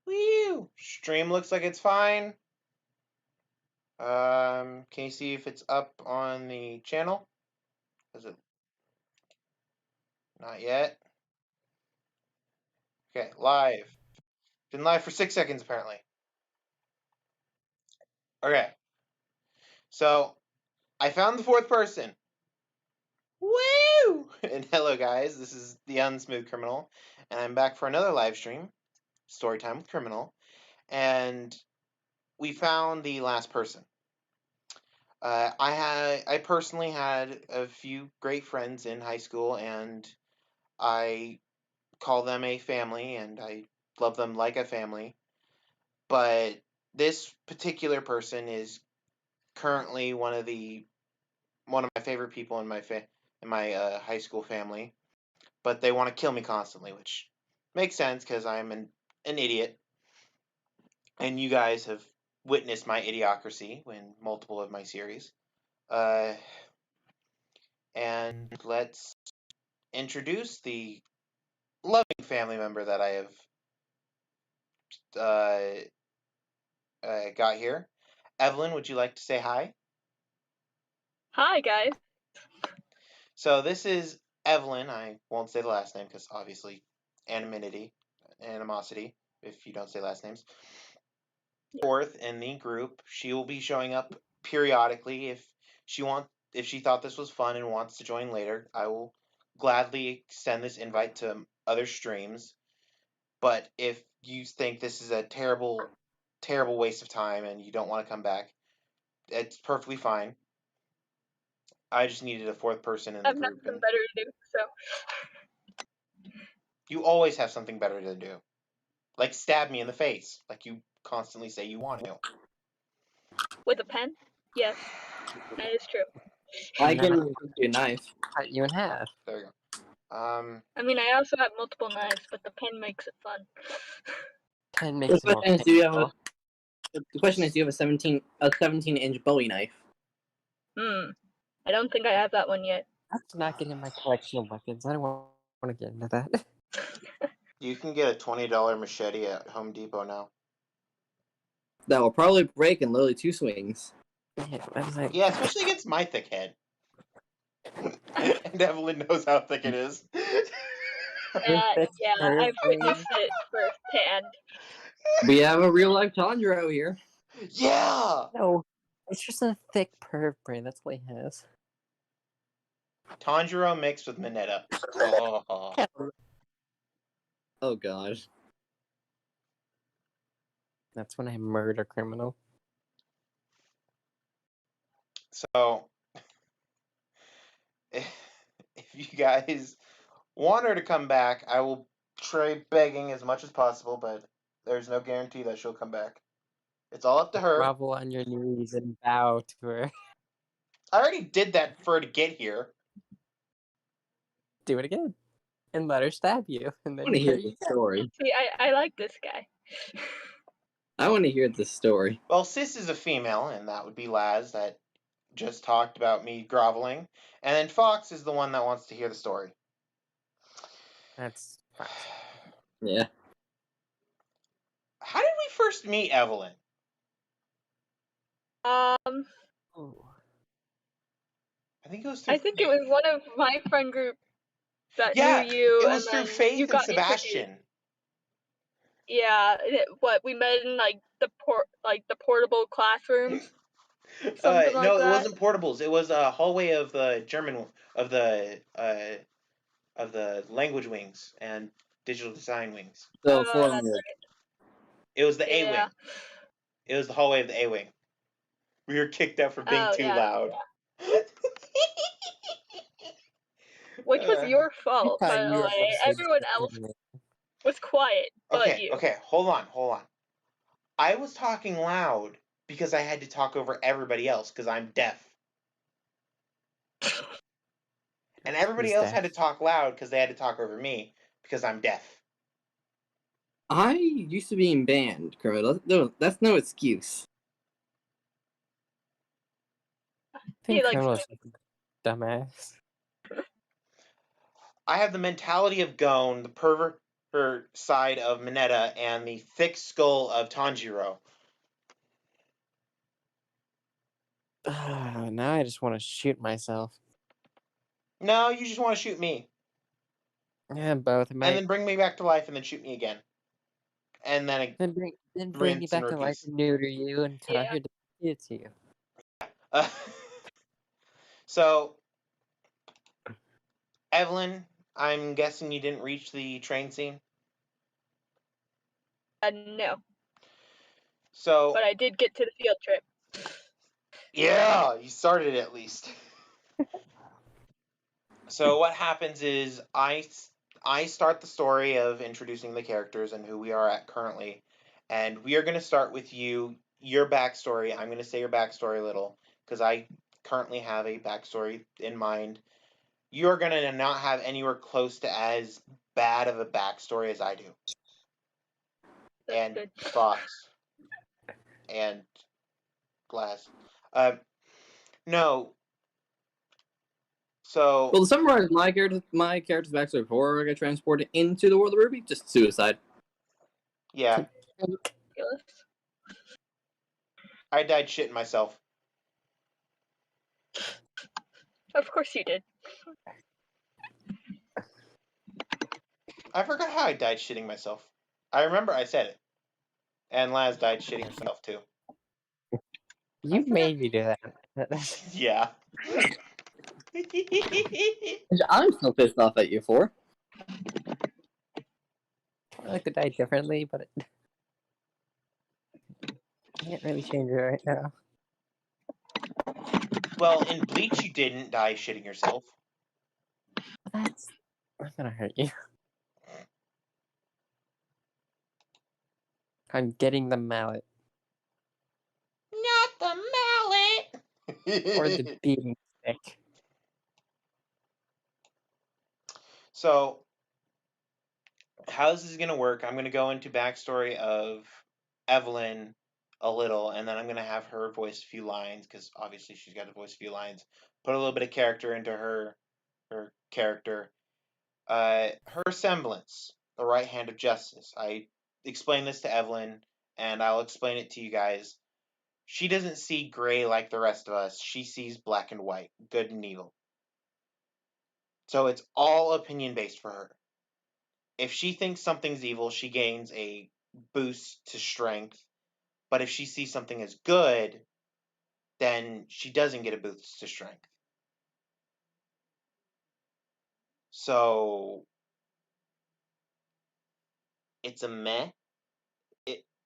Woo! Stream looks like it's fine. Can you see if it's up on the channel? Is it? Not yet. Okay, live. Been live for 6 seconds apparently. Okay. So I found the fourth person. Woo! And hello guys, this is the Unsmooth Criminal, and I'm back for another live stream, Storytime with Criminal, and we found the last person. I personally had a few great friends in high school, and I call them a family, and I love them like a family. But this particular person is currently one of my favorite people in my high school family. But they want to kill me constantly, which makes sense because I'm an idiot, and you guys have witnessed my idiocracy in multiple of my series. Uh, and let's introduce the loving family member that I have uh, got here. Evelyn, would you like to say hi? Hi, guys. So this is Evelyn. I won't say the last name because obviously animosity, if you don't say last names. Fourth in the group, she will be showing up periodically if she thought this was fun and wants to join later. I will gladly extend this invite to other streams. But if you think this is a terrible, terrible waste of time and you don't want to come back, it's perfectly fine. I just needed a fourth person in I the have group, nothing and better to do, so. you always have something better to do. Like stab me in the face, like you constantly say you want to. With a pen? Yes, that is true. I can give you a knife. Cut you in half. There you go. I mean, I also have multiple knives, but the pen makes it fun. 10 The makes it more question is, do you have painful. the question is, do you have a 17-inch Bowie knife? I don't think I have that one yet. That's not getting my collection of weapons. I don't want to get into that. You can get a $20 machete at Home Depot now. That will probably break in literally 2 swings. Yeah, I was like, Yeah, especially against my thick head. And Evelyn knows how thick it is. Yeah, I've witnessed it firsthand. We have a real life Tundra out here. Yeah! no, it's just a thick perv brain. That's what he has. Tanjiro mixed with Mineta. Oh. Oh god. That's when I murder criminal. So, if you guys want her to come back, I will try begging as much as possible, but there's no guarantee that she'll come back. It's all up to her. Grovel on your knees and bow to her. I already did that for her to get here. Do it again. And let her stab you. And I then want to hear you the story. See, I like this guy. I want to hear the story. Well, Sis is a female, and that would be Laz that just talked about me groveling. And then Fox is the one that wants to hear the story. That's fine. Yeah. How did we first meet Evelyn? Oh. I think it was through. I think it was one of my friend group that Yeah, knew you, it was and through then Faith you and got Sebastian. introduced. Yeah, we met in like the portable classrooms. Something like No, that. it wasn't portables. It was a hallway of the German of the language wings and digital design wings. So, That's for right. It was the A Yeah. wing. It was the hallway of the A wing. We were kicked out for being too loud. Yeah. Which was your fault, by the way. Everyone else was quiet, but you. Okay, hold on. I was talking loud because I had to talk over everybody else because I'm deaf. And everybody else had to talk loud because they had to talk over me because I'm deaf. I used to be in band, Kermit. That's no excuse. I think likes criminal's dumbass. I have the mentality of Gon, the pervert her side of Mineta and the thick skull of Tanjiro. Now I just want to shoot myself. No, you just want to shoot me. Yeah, both. And then bring me back to life and then shoot me again. And then bring you rinse back and to life repeat. and neuter you and cut off Yeah. your to you. So, Evelyn, I'm guessing you didn't reach the train scene? No. So, But I did get to the field trip. yeah, you started at least. So what happens is I start the story of introducing the characters and who we are at currently, and we are going to start with your backstory. I'm going to say your backstory a little because I currently have a backstory in mind. You're going to not have anywhere close to as bad of a backstory as I do. That's and good. Fox and Glass. No. So. Well, to summarize my character's backstory before I get transported into the world of Ruby, just suicide. Yeah. Ridiculous. I died shitting myself. Of course you did. I forgot how I died shitting myself. I remember I said it. And Laz died shitting herself too. You made me do that. Yeah. I'm still pissed off at you for. I like to die differently, but I can't really change it right now. Well, in Bleach, you didn't die shitting yourself. I'm gonna hurt you. I'm getting the mallet. Not the mallet! Or the beating stick. So, how this is going to work, I'm going to go into backstory of Evelyn a little, and then I'm going to have her voice a few lines, because obviously she's got to voice a few lines. Put a little bit of character into her character. Her semblance, the right hand of justice. I explained this to Evelyn, and I'll explain it to you guys. She doesn't see gray like the rest of us. She sees black and white, good and evil. So it's all opinion based for her. If she thinks something's evil, she gains a boost to strength. But if she sees something as good, then she doesn't get a boost to strength. So it's a meh.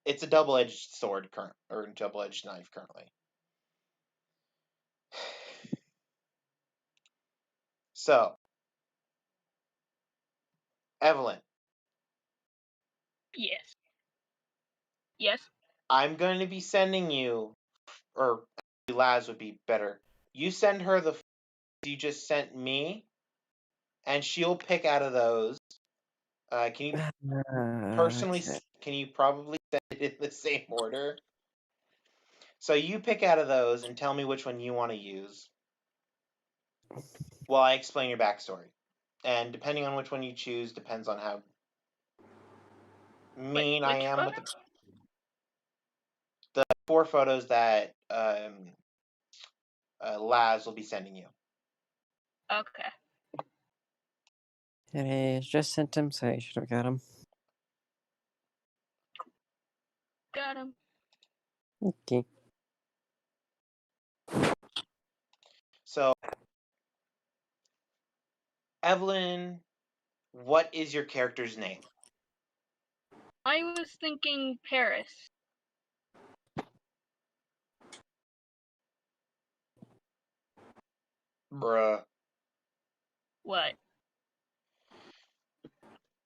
It's a double-edged sword or double-edged knife currently. So, Evelyn. Yes. Yes. I'm going to be sending you, or Laz would be better. You send her the you just sent me, and she'll pick out of those. Can you personally? Okay. Can you probably send it in the same order? So you pick out of those and tell me which one you want to use, while I explain your backstory. And depending on which one you choose, depends on how mean I am with the 4 photos that Laz will be sending you. Okay. I just sent him, so you should have got him. Got him. Okay. So, Evelyn, what is your character's name? I was thinking Paris. Bruh. What?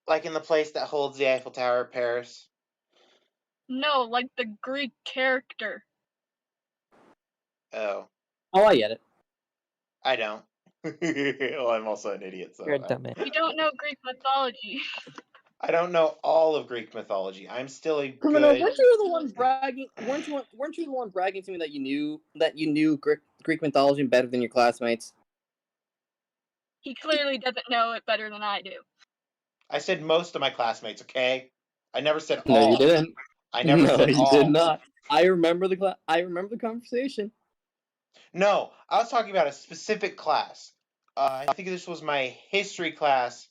Like in the place that holds the Eiffel Tower, Paris? No, like the Greek character. Oh. Oh, I get it. I don't. Well, I'm also an idiot, so. You're a dumbass. You don't know Greek mythology. I don't know all of Greek mythology. I'm still a Criminal, good. weren't you the one bragging? Weren't you the one bragging to me that you knew Greek mythology better than your classmates? He clearly doesn't know it better than I do. I said most of my classmates, okay? I never said No, all. you didn't. I never No, said you all. did not. I remember the conversation. No, I was talking about a specific class. I think this was my history class,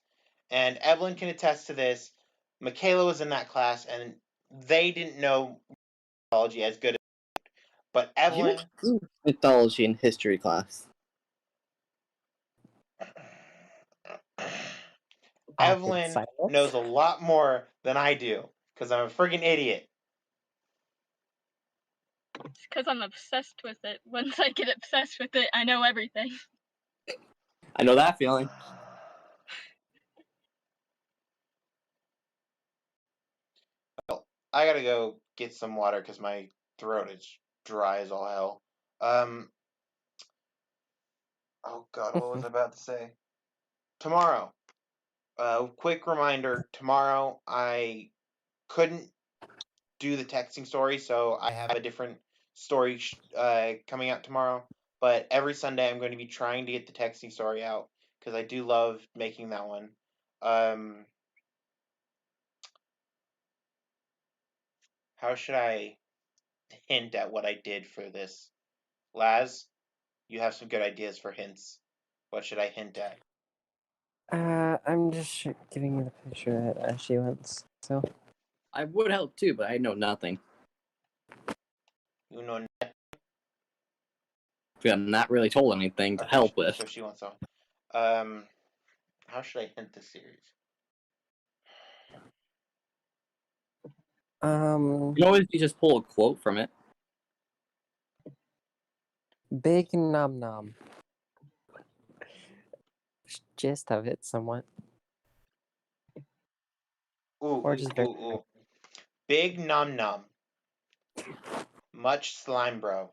and Evelyn can attest to this. Michaela was in that class, and they didn't know mythology as good as, but Evelyn. Mythology and history class. Evelyn knows a lot more than I do, because I'm a friggin' idiot. It's because I'm obsessed with it. Once I get obsessed with it, I know everything. I know that feeling. Well, I gotta go get some water because my throat is dry as all hell. Oh god, what was I about to say? Tomorrow. Quick reminder, tomorrow I couldn't do the texting story, so I have a different story coming out tomorrow. But every Sunday I'm going to be trying to get the texting story out because I do love making that one. How should I hint at what I did for this? Laz, you have some good ideas for hints. What should I hint at? I'm just giving you the picture that she wants. So I would help too, but I know nothing. You know, I'm not really told anything to okay, help with. So she wants some. How should I hint the series? You can always just pull a quote from it. Big Nom Nom. Gist of it, somewhat. Or just very. Ooh. Big Nom Nom. Much slime, bro.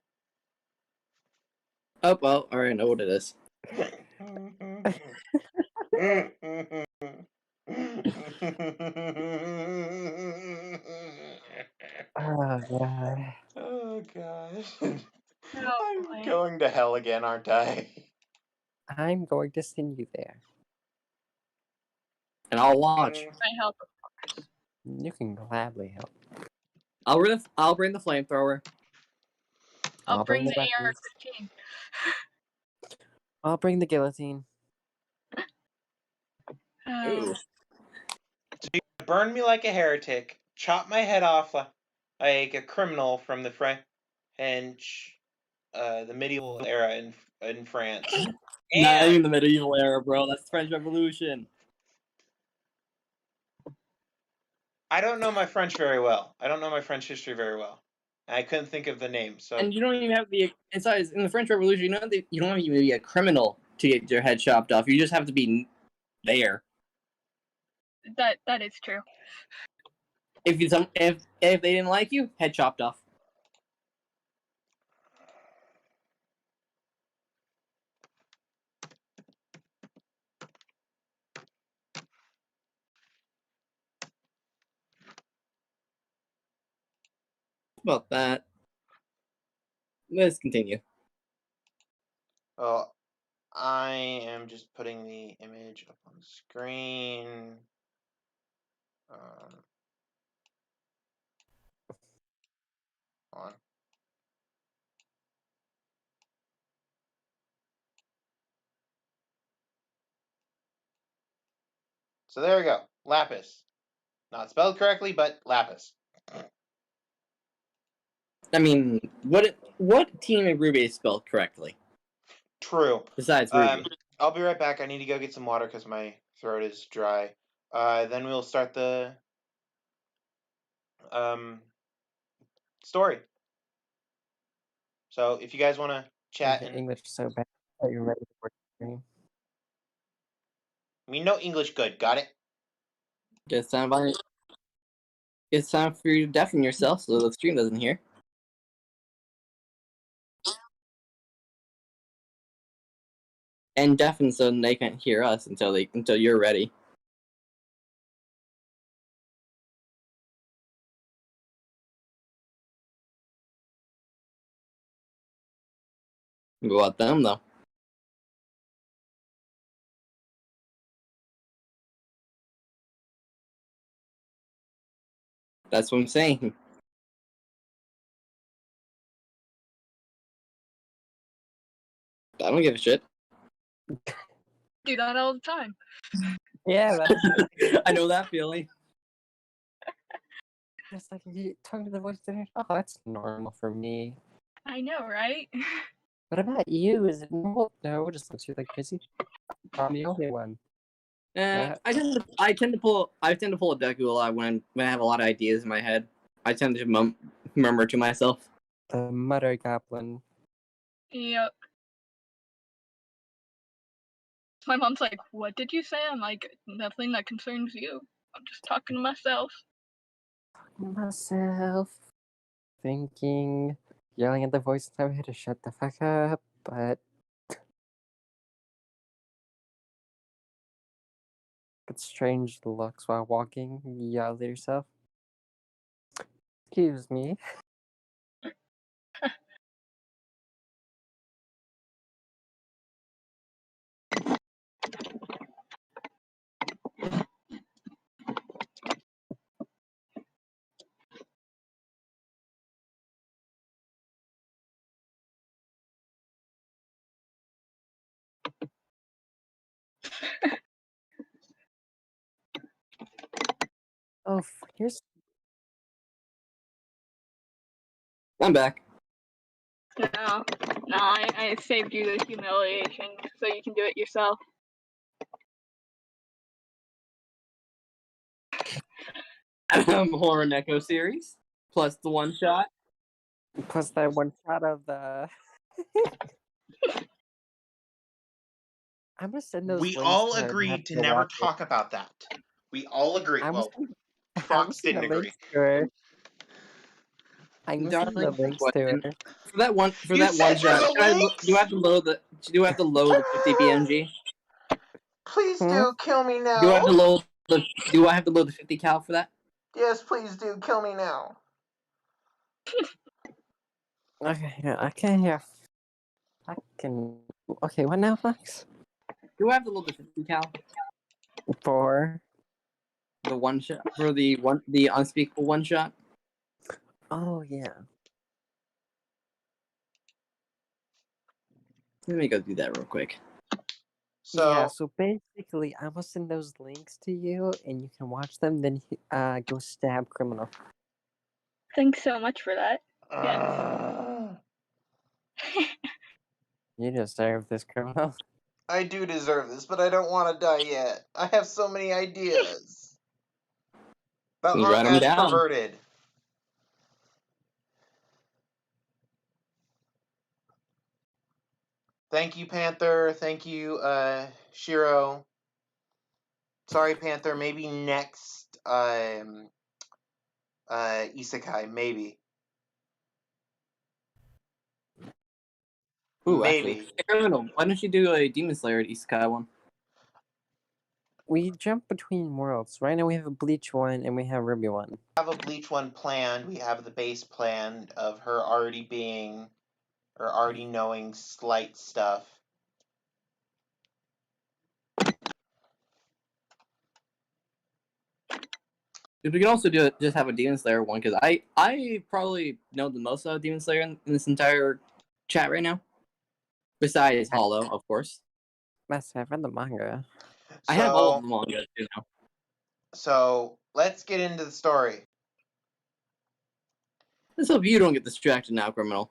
Oh, well, alright, I know what it is. Oh god. Oh gosh. Oh, I'm going to hell again, aren't I? I'm going to send you there. And I'll watch. I help. You can gladly help. I'll bring the flamethrower. I'll bring the weapons. AR-15. I'll bring the guillotine. Ooh. So you burn me like a heretic, chop my head off like a criminal from the French, the medieval era in France. Not even the medieval era, bro. That's the French Revolution. I don't know my French very well. I don't know my French history very well. I couldn't think of the name. So And you don't even have the besides in the French Revolution. You don't have to be a criminal to get your head chopped off. You just have to be there. That is true. If they didn't like you, head chopped off. About that. Let's continue. well, I am just putting the image up on the screen. On. So there we go. Lapis. Not spelled correctly, but lapis. I mean, what team in Ruby is spelled correctly? True. Besides Ruby. I'll be right back. I need to go get some water because my throat is dry. Then we'll start the story. So if you guys want to chat Your and English is so bad that you're ready for stream. we know English good. Got it? It's time for you to deafen yourself so the stream doesn't hear. And deafen so they can't hear us until you're ready. Go at them though. That's what I'm saying. I don't give a shit. Do that all the time. Yeah, that's I know that feeling. just like you talking to the voice there. Oh, that's normal for me. I know, right? What about you? Is it normal? No, it just looks you like busy. I'm the only one. I tend to pull a Deku a lot when I have a lot of ideas in my head. I tend to murmur to myself. The Mutter Goblin. Yep. My mom's like, "What did you say?" I'm like, "Nothing that concerns you. I'm just talking to myself." Myself. Thinking. Yelling at the voice in my head to shut the fuck up, but. Get strange looks while walking. Yell at yourself. Excuse me. Oh, here's. I'm back. No, I saved you the humiliation so you can do it yourself. Horror Neko series plus the one shot. Plus that one shot of the. I'm gonna send those We links all to her and have agreed to her never watch it. talk about that. We all agreed. I'm Well, gonna Fox send didn't the agree. links to her. I'm gonna send the Darling, links to her. for that one You sent her shot. the links? Do I have to load the 50 PMG? Please Hmm? do kill me now. Do I have to load the 50 cal for that? Yes, please do kill me now. Okay, yeah. I can. Okay, what now, Fox? Do I have to load the 50 cal? For. The one shot for the unspeakable one shot. Oh, yeah. Let me go do that real quick. Yeah, So, so basically, I'm gonna send those links to you, and you can watch them. Then, go stab criminal. Thanks so much for that. You deserve this, criminal. I do deserve this, but I don't want to die yet. I have so many ideas that You aren't write them as down. perverted. Thank you, Panther. Thank you, Shiro. Sorry, Panther. Maybe next, Isekai. Maybe. Ooh, actually, Maybe. hey, criminal. Why don't you do a Demon Slayer Isekai one? We jump between worlds. Right now, we have a Bleach one, and we have Ruby one. We have a Bleach one planned. We have the base plan of her already being, or already knowing slight stuff. We can also just have a Demon Slayer one because I probably know the most about Demon Slayer in this entire chat right now. Besides Hollow, of course. Must have read the manga. I have all of the manga too now. So let's get into the story. Let's hope you don't get distracted now, criminal.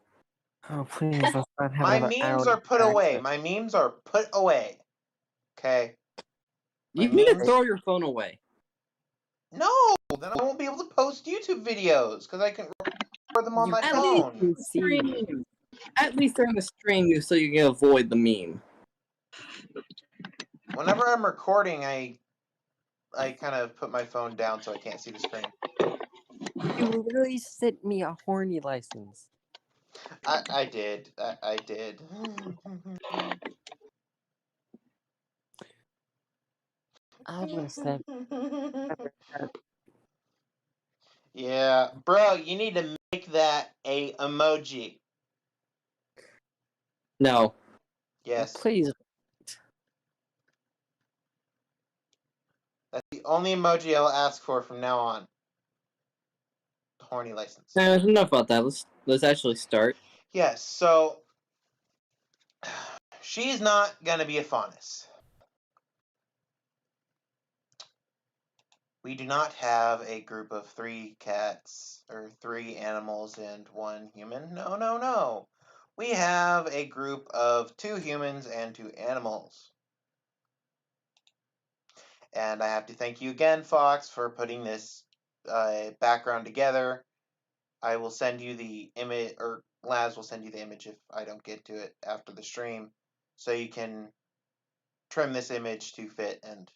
Oh, please, let's not have My another memes hour are put back away. then. My memes are put away. Okay. You My need to memes. throw your phone away. No, then I won't be able to post YouTube videos because I can record them on You my At phone. least stream. At least during the stream, so you can avoid the meme. Whenever I'm recording, I kind of put my phone down so I can't see the screen. You literally sent me a horny license. I did. I did. I'm gonna send. Yeah, bro, you need to make that a emoji. No. Yes, Please. that's the only emoji I'll ask for from now on. horny license. Enough about that. Let's actually start. Yes, so she's not gonna be a faunus. We do not have a group of 3 cats or 3 animals and 1 human. No, no, no. We have a group of 2 humans and 2 animals. And I have to thank you again, Fox, for putting this background together. I will send you the image, or Laz will send you the image if I don't get to it after the stream, so you can trim this image to fit and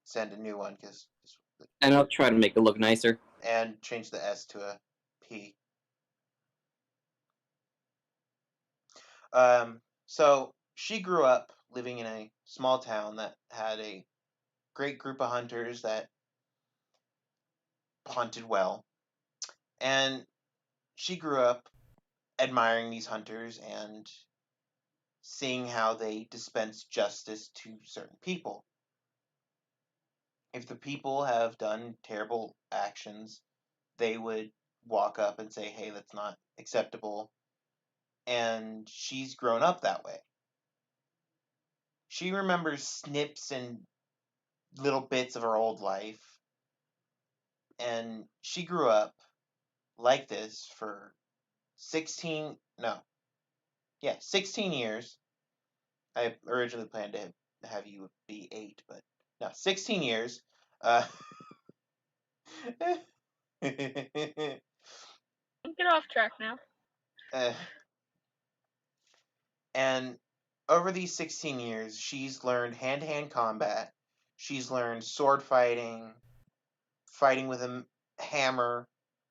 send a new one, And I'll try to make it look nicer. and change the S to a P. So she grew up living in a small town that had a great group of hunters that hunted well, and she grew up admiring these hunters and seeing how they dispense justice to certain people. If the people have done terrible actions, they would walk up and say, hey, that's not acceptable. And she's grown up that way. She remembers snips and little bits of her old life. And she grew up like this for 16 years. I originally planned to have you be 8, but no, 16 years. Uh, Get off track now. And over these 16 years, she's learned hand-to-hand combat. She's learned sword fighting, fighting with a hammer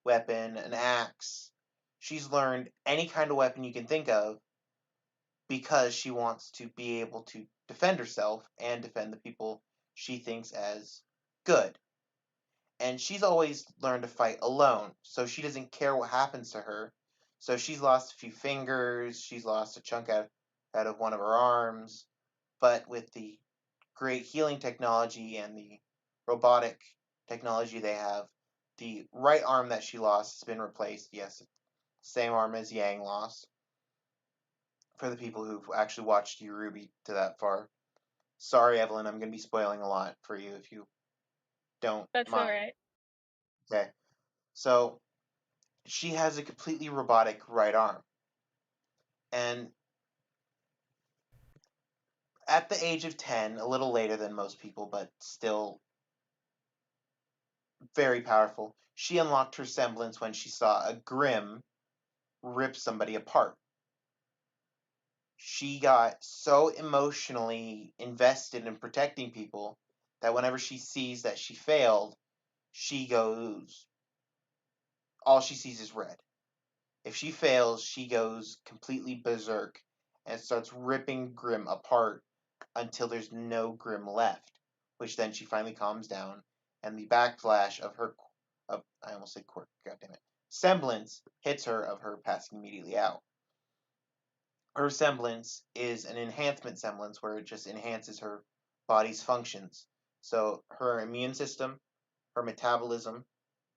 weapon, an axe. She's learned any kind of weapon you can think of because she wants to be able to defend herself and defend the people she thinks as good. And she's always learned to fight alone, so she doesn't care what happens to her. So she's lost a few fingers, she's lost a chunk out of one of her arms, but with the great healing technology and the robotic technology they have, the right arm that she lost has been replaced. Yes, same arm as Yang lost. For the people who've actually watched you, Ruby, to that far. Sorry, Evelyn, I'm going to be spoiling a lot for you if you don't That's mind. alright. Okay. So, she has a completely robotic right arm. And at the age of 10, a little later than most people, but still very powerful, she unlocked her semblance when she saw a Grim rip somebody apart. She got so emotionally invested in protecting people that whenever she sees that she failed, all she sees is red. If she fails, she goes completely berserk and starts ripping Grim apart until there's no Grim left, which then she finally calms down, and the backflash of I almost said quirk, goddammit, semblance hits her of her passing immediately out. Her semblance is an enhancement semblance where it just enhances her body's functions. So her immune system, her metabolism,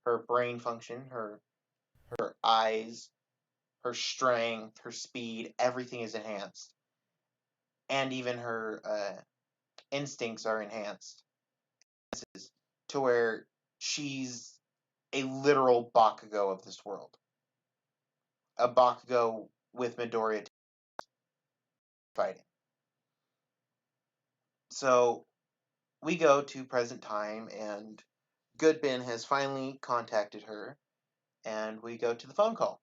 her brain function, her eyes, her strength, her speed, everything is enhanced. And even her instincts are enhanced to where she's a literal Bakugo of this world. A Bakugo with Midoriya fighting. So we go to present time, and Goodbin has finally contacted her, and we go to the phone call.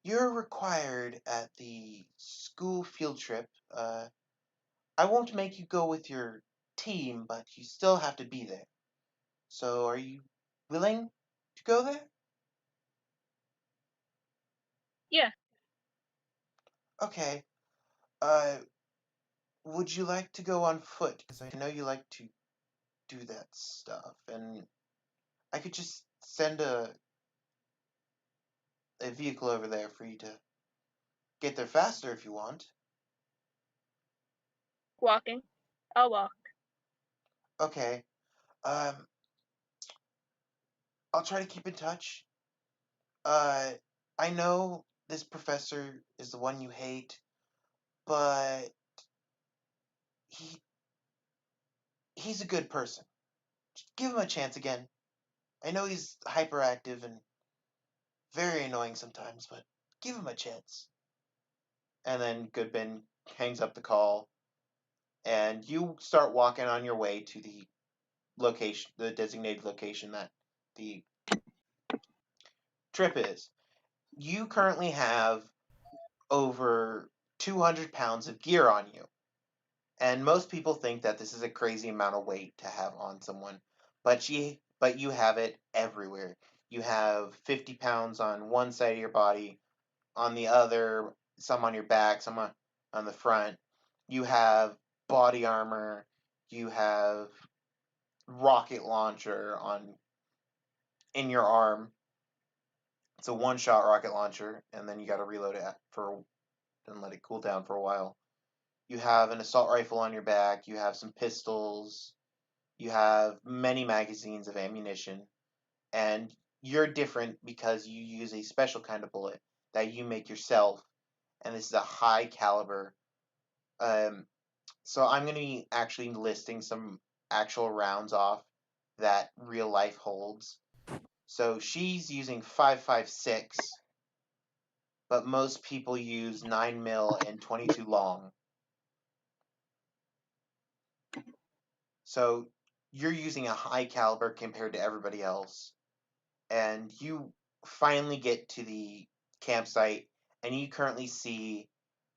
You're required at the school field trip. I won't make you go with your team, but you still have to be there. So are you willing to go there? Yeah. Okay. Would you like to go on foot? Because I know you like to do that stuff, and I could just send a vehicle over there for you to get there faster if you want. Walking. I'll walk. Okay. Um, I'll try to keep in touch. I know this professor is the one you hate, but he he's a good person. Just give him a chance again. I know he's hyperactive and very annoying sometimes, but give him a chance. And then Goodman hangs up the call, and you start walking on your way to the designated location that the trip is. You currently have over 200 pounds of gear on you. And most people think that this is a crazy amount of weight to have on someone, but you have it everywhere. You have 50 pounds on one side of your body, on the other, some on your back, some on the front. You have body armor. You have rocket launcher on in your arm. It's a one-shot rocket launcher, and then you got to reload it and let it cool down for a while. You have an assault rifle on your back. You have some pistols. You have many magazines of ammunition, and you're different because you use a special kind of bullet that you make yourself, and this is a high caliber. So I'm going to be actually listing some actual rounds off that real life holds. So she's using 5.56, but most people use 9 mil and 22 long. So you're using a high caliber compared to everybody else. And you finally get to the campsite, and you currently see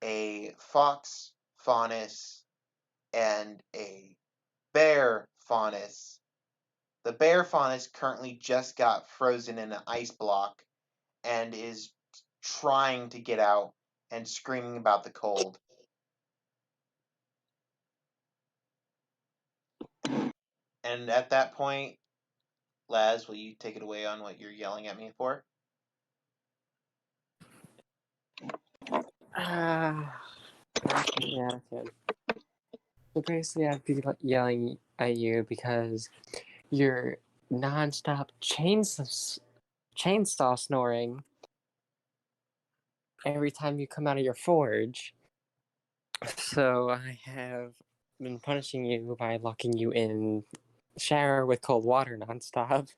a fox faunus and a bear faunus. The bear faunus currently just got frozen in an ice block and is trying to get out and screaming about the cold. And at that point, Laz, will you take it away on what you're yelling at me for? Yeah, okay. So basically, I'd be yelling at you because you're non-stop chainsaw snoring every time you come out of your forge. So I have been punishing you by locking you in shower with cold water nonstop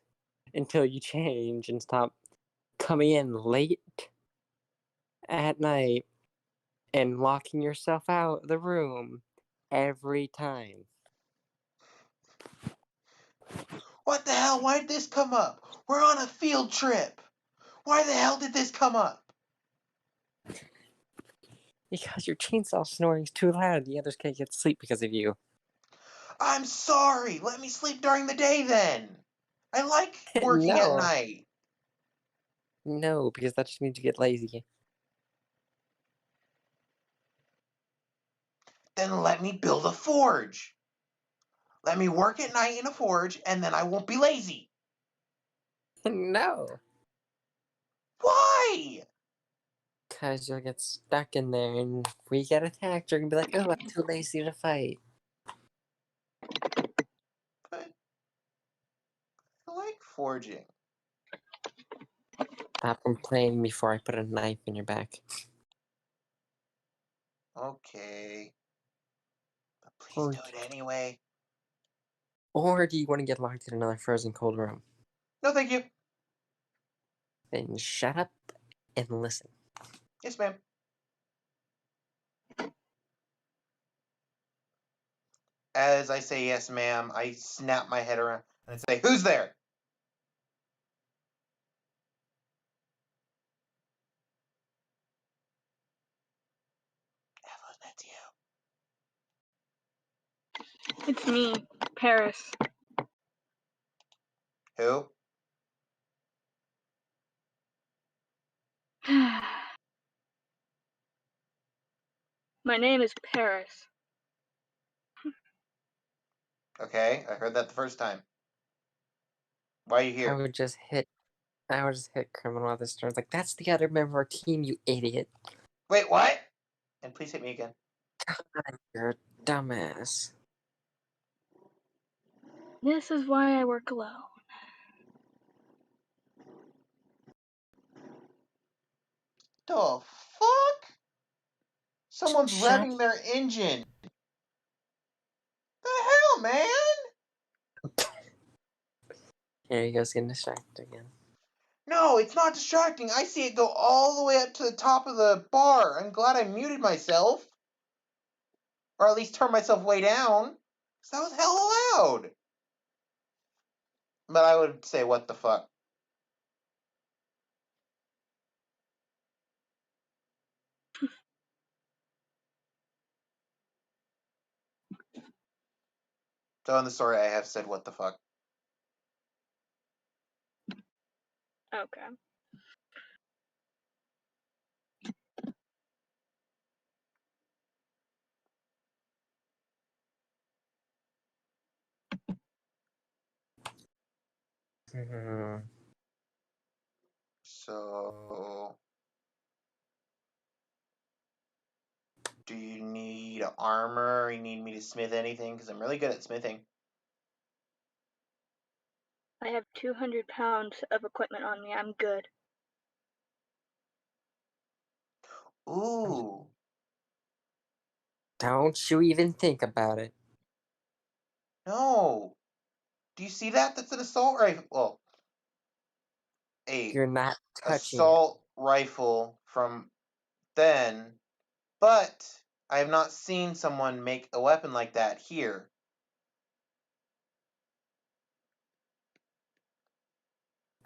until you change and stop coming in late at night and locking yourself out of the room every time. What the hell? Why did this come up? We're on a field trip. Why the hell did this come up? Because your chainsaw snoring is too loud, the others can't get sleep because of you. I'm sorry. Let me sleep during the day then. I like working at No. night. No, because that just means you get lazy. Then let me build a forge. Let me work at night in a forge, and then I won't be lazy. No. Why? Because you'll get stuck in there, and if we get attacked, you're gonna be like, oh, I'm too lazy to fight. But I like forging. Stop complaining before I put a knife in your back. Okay. But please Or, do it anyway. or do you want to get locked in another frozen cold room? No, thank you. Then shut up and listen. Yes, ma'am. As I say yes, ma'am, I snap my head around and say, "Who's there?" Evelyn, that's you. It's me, Paris. Who? My name is Paris. Okay, I heard that the first time. Why are you I here? would just hit criminal at the start. Like, that's the other member of our team, you idiot. Wait, what? And please hit me again. You're a dumbass. This is why I work alone. the fuck? Someone's Shut- revving their engine. The hell, man? Here he goes getting distracted again. No, it's not distracting. I see it go all the way up to the top of the bar. I'm glad I muted myself. Or at least turned myself way down. Because that was hella loud. But I would say, what the fuck? So in the story, I have said, what the fuck. Okay. So, do you need armor? Or you need me to smith anything? Because I'm really good at smithing. I have 200 pounds of equipment on me. I'm good. Ooh. Don't you even think about it. No. Do you see that? That's an assault rifle. Well, a You're not touching it. assault rifle from then, but I have not seen someone make a weapon like that here.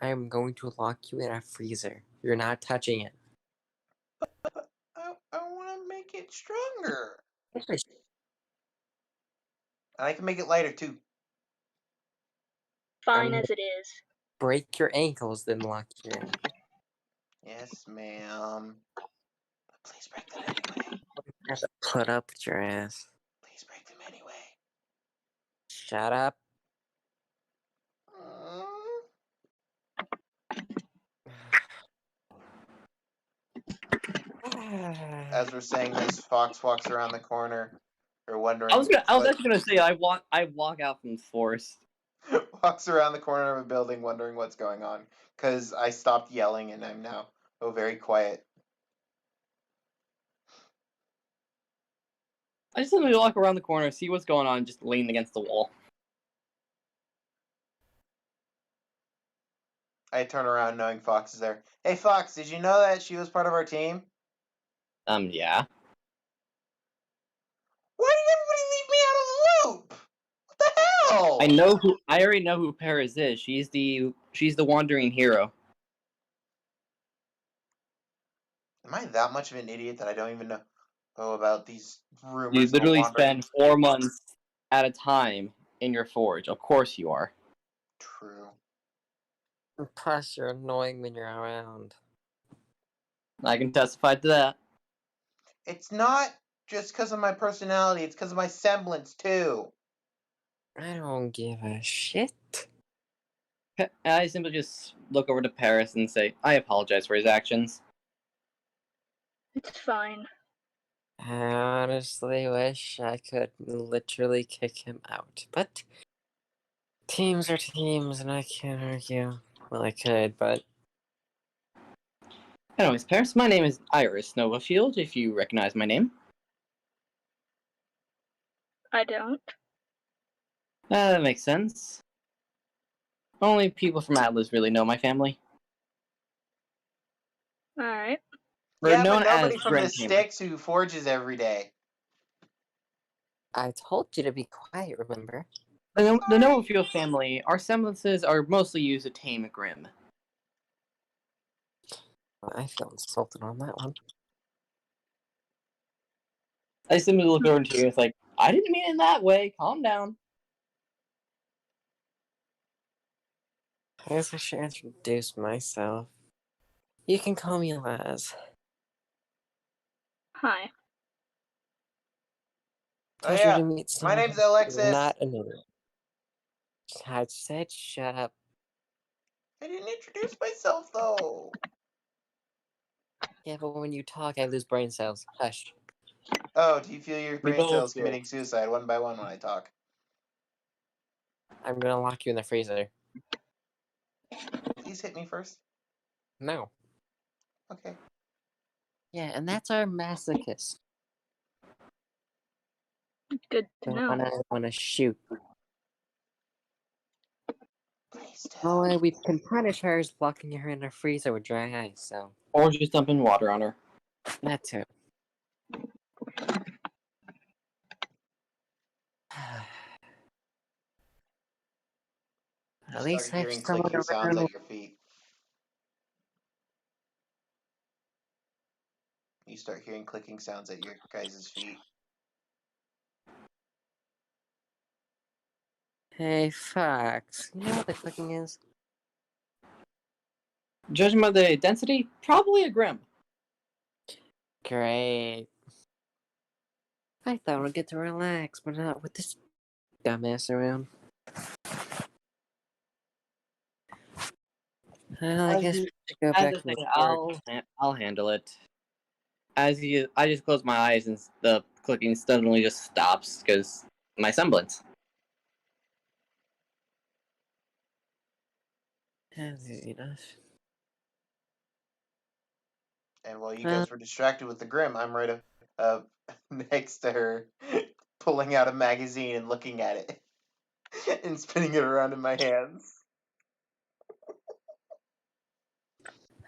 I am going to lock you in a freezer. You're not touching it. I want to make it stronger. And I can make it lighter too. Fine I'm as it is. break your ankles, then lock you in. Yes, ma'am. But please break them anyway. I have to put up with your ass. Please break them anyway. Shut up. As we're saying this, Fox walks around the corner, or wondering. I was actually gonna say I walk out from the forest. Walks around the corner of a building, wondering what's going on, because I stopped yelling and I'm now very quiet. I just simply walk around the corner, see what's going on, just lean against the wall. I turn around knowing Fox is there. Hey, Fox, did you know that she was part of our team? Yeah. Why did everybody leave me out of the loop? What the hell? I already know who Paris is. She's the wandering hero. Am I that much of an idiot that I don't even know about these rumors? You of literally wandering? spend 4 months at a time in your forge. Of course you are. True. Plus, you're annoying when you're around. I can testify to that. It's not just because of my personality, it's because of my semblance, too. I don't give a shit. I simply just look over to Paris and say, I apologize for his actions. It's fine. I honestly wish I could literally kick him out. But teams are teams, and I can't argue. Well, I could, but Anyways, Paris, my name is Iris Novafield, if you recognize my name. I don't. That makes sense. Only people from Atlas really know my family. Alright. We're Yeah, known but nobody as from the Drenhammer. Sticks who forges every day. I told you to be quiet, remember? The Novafield family, our semblances are mostly used to tame a Grim. Well, I feel insulted on that one. I simply look over to you and it's like, I didn't mean it in that way, calm down. I guess I should introduce myself. You can call me Laz. Hi. Oh, Pleasure yeah. to meet My someone name's who's Alexis. not a noob. I said shut up. I didn't introduce myself, though. Yeah, but when you talk, I lose brain cells. Hush. Oh, do you feel your We brain both cells do. committing suicide one by one when I talk? I'm gonna lock you in the freezer. Please hit me first. No. Okay. Yeah, and that's our masochist. Good to The know. one I want to shoot. Please do. The way we can punish her is locking her in a freezer with dry ice, so Or just dumping water on her. that too. You At start least I have hearing someone clicking sounds around. at your feet. You start hearing clicking sounds at your guys' feet. Hey, Fox. You know what the clicking is? Judging by the density, probably a Grim. Great. I thought we'd get to relax, but not with this dumbass around. Well, I As guess you- we should go As back I to say, the I'll handle it. I just close my eyes and the clicking suddenly just stops because my semblance. enough. And while you guys were distracted with the Grim, I'm right up next to her, pulling out a magazine and looking at it and spinning it around in my hands.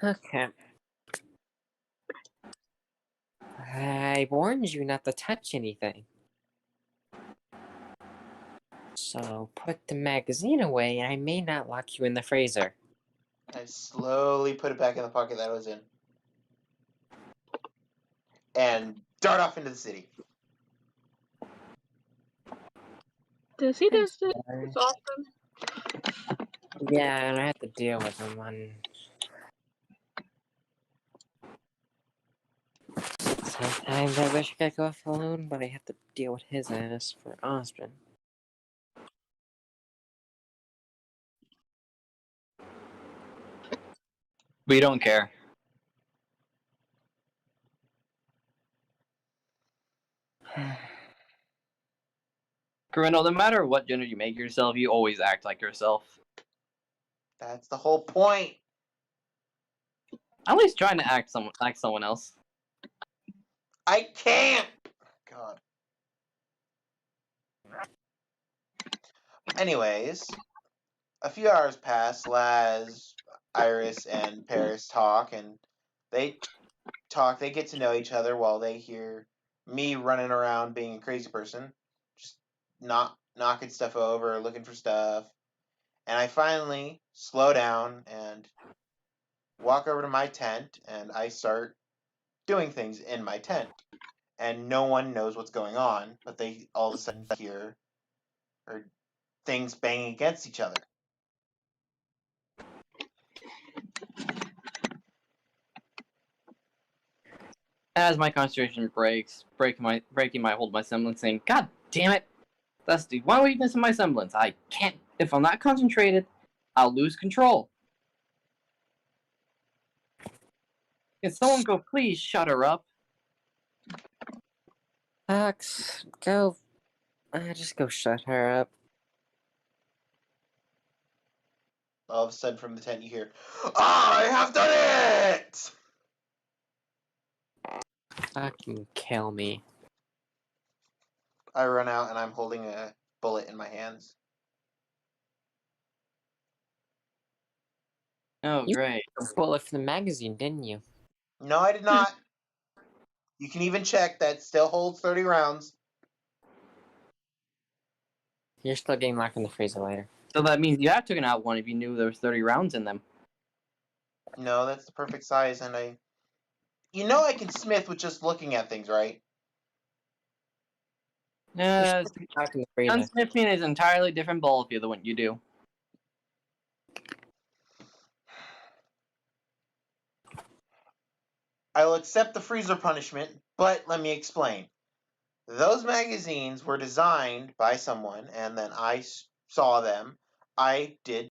Okay. I warned you not to touch anything. So put the magazine away, and I may not lock you in the freezer. I slowly put it back in the pocket that it was in. And dart off into the city. Does he do this Sorry. often? Yeah, and I have to deal with him on. Sometimes I wish I could go off alone, but I have to deal with his ass for Osmond. We don't care. Corinne, no matter what gender you make yourself, you always act like yourself. That's the whole point. At least trying to act someone else. I can't. God. Anyways, a few hours pass. Laz, Iris, and Paris talk, and they talk. They get to know each other while they hear me running around being a crazy person, just not knocking stuff over, looking for stuff. And I finally slow down and walk over to my tent, and I start doing things in my tent. And no one knows what's going on, but they all of a sudden hear or things banging against each other. As my concentration breaks, breaking my hold of my semblance, saying, "God damn it, that's the one weakness in my semblance. I can't. If I'm not concentrated, I'll lose control. Can someone go please shut her up?" Fox, go. Just go shut her up. All of a sudden, from the tent, you hear, "I have done it!" Fucking kill me. I run out and I'm holding a bullet in my hands. Oh, You- great. A bullet from the magazine, didn't you? No, I did not. You can even check that still holds 30 rounds. You're still getting locked in the freezer later. So that means you have taken out one if you knew there was 30 rounds in them. No, that's the perfect size, and I can smith with just looking at things, right? Uh, Locked in the freezer. Gunsmithing is an entirely different ballfield than what you do. I will accept the freezer punishment, but let me explain. Those magazines were designed by someone, and then I saw them. I did,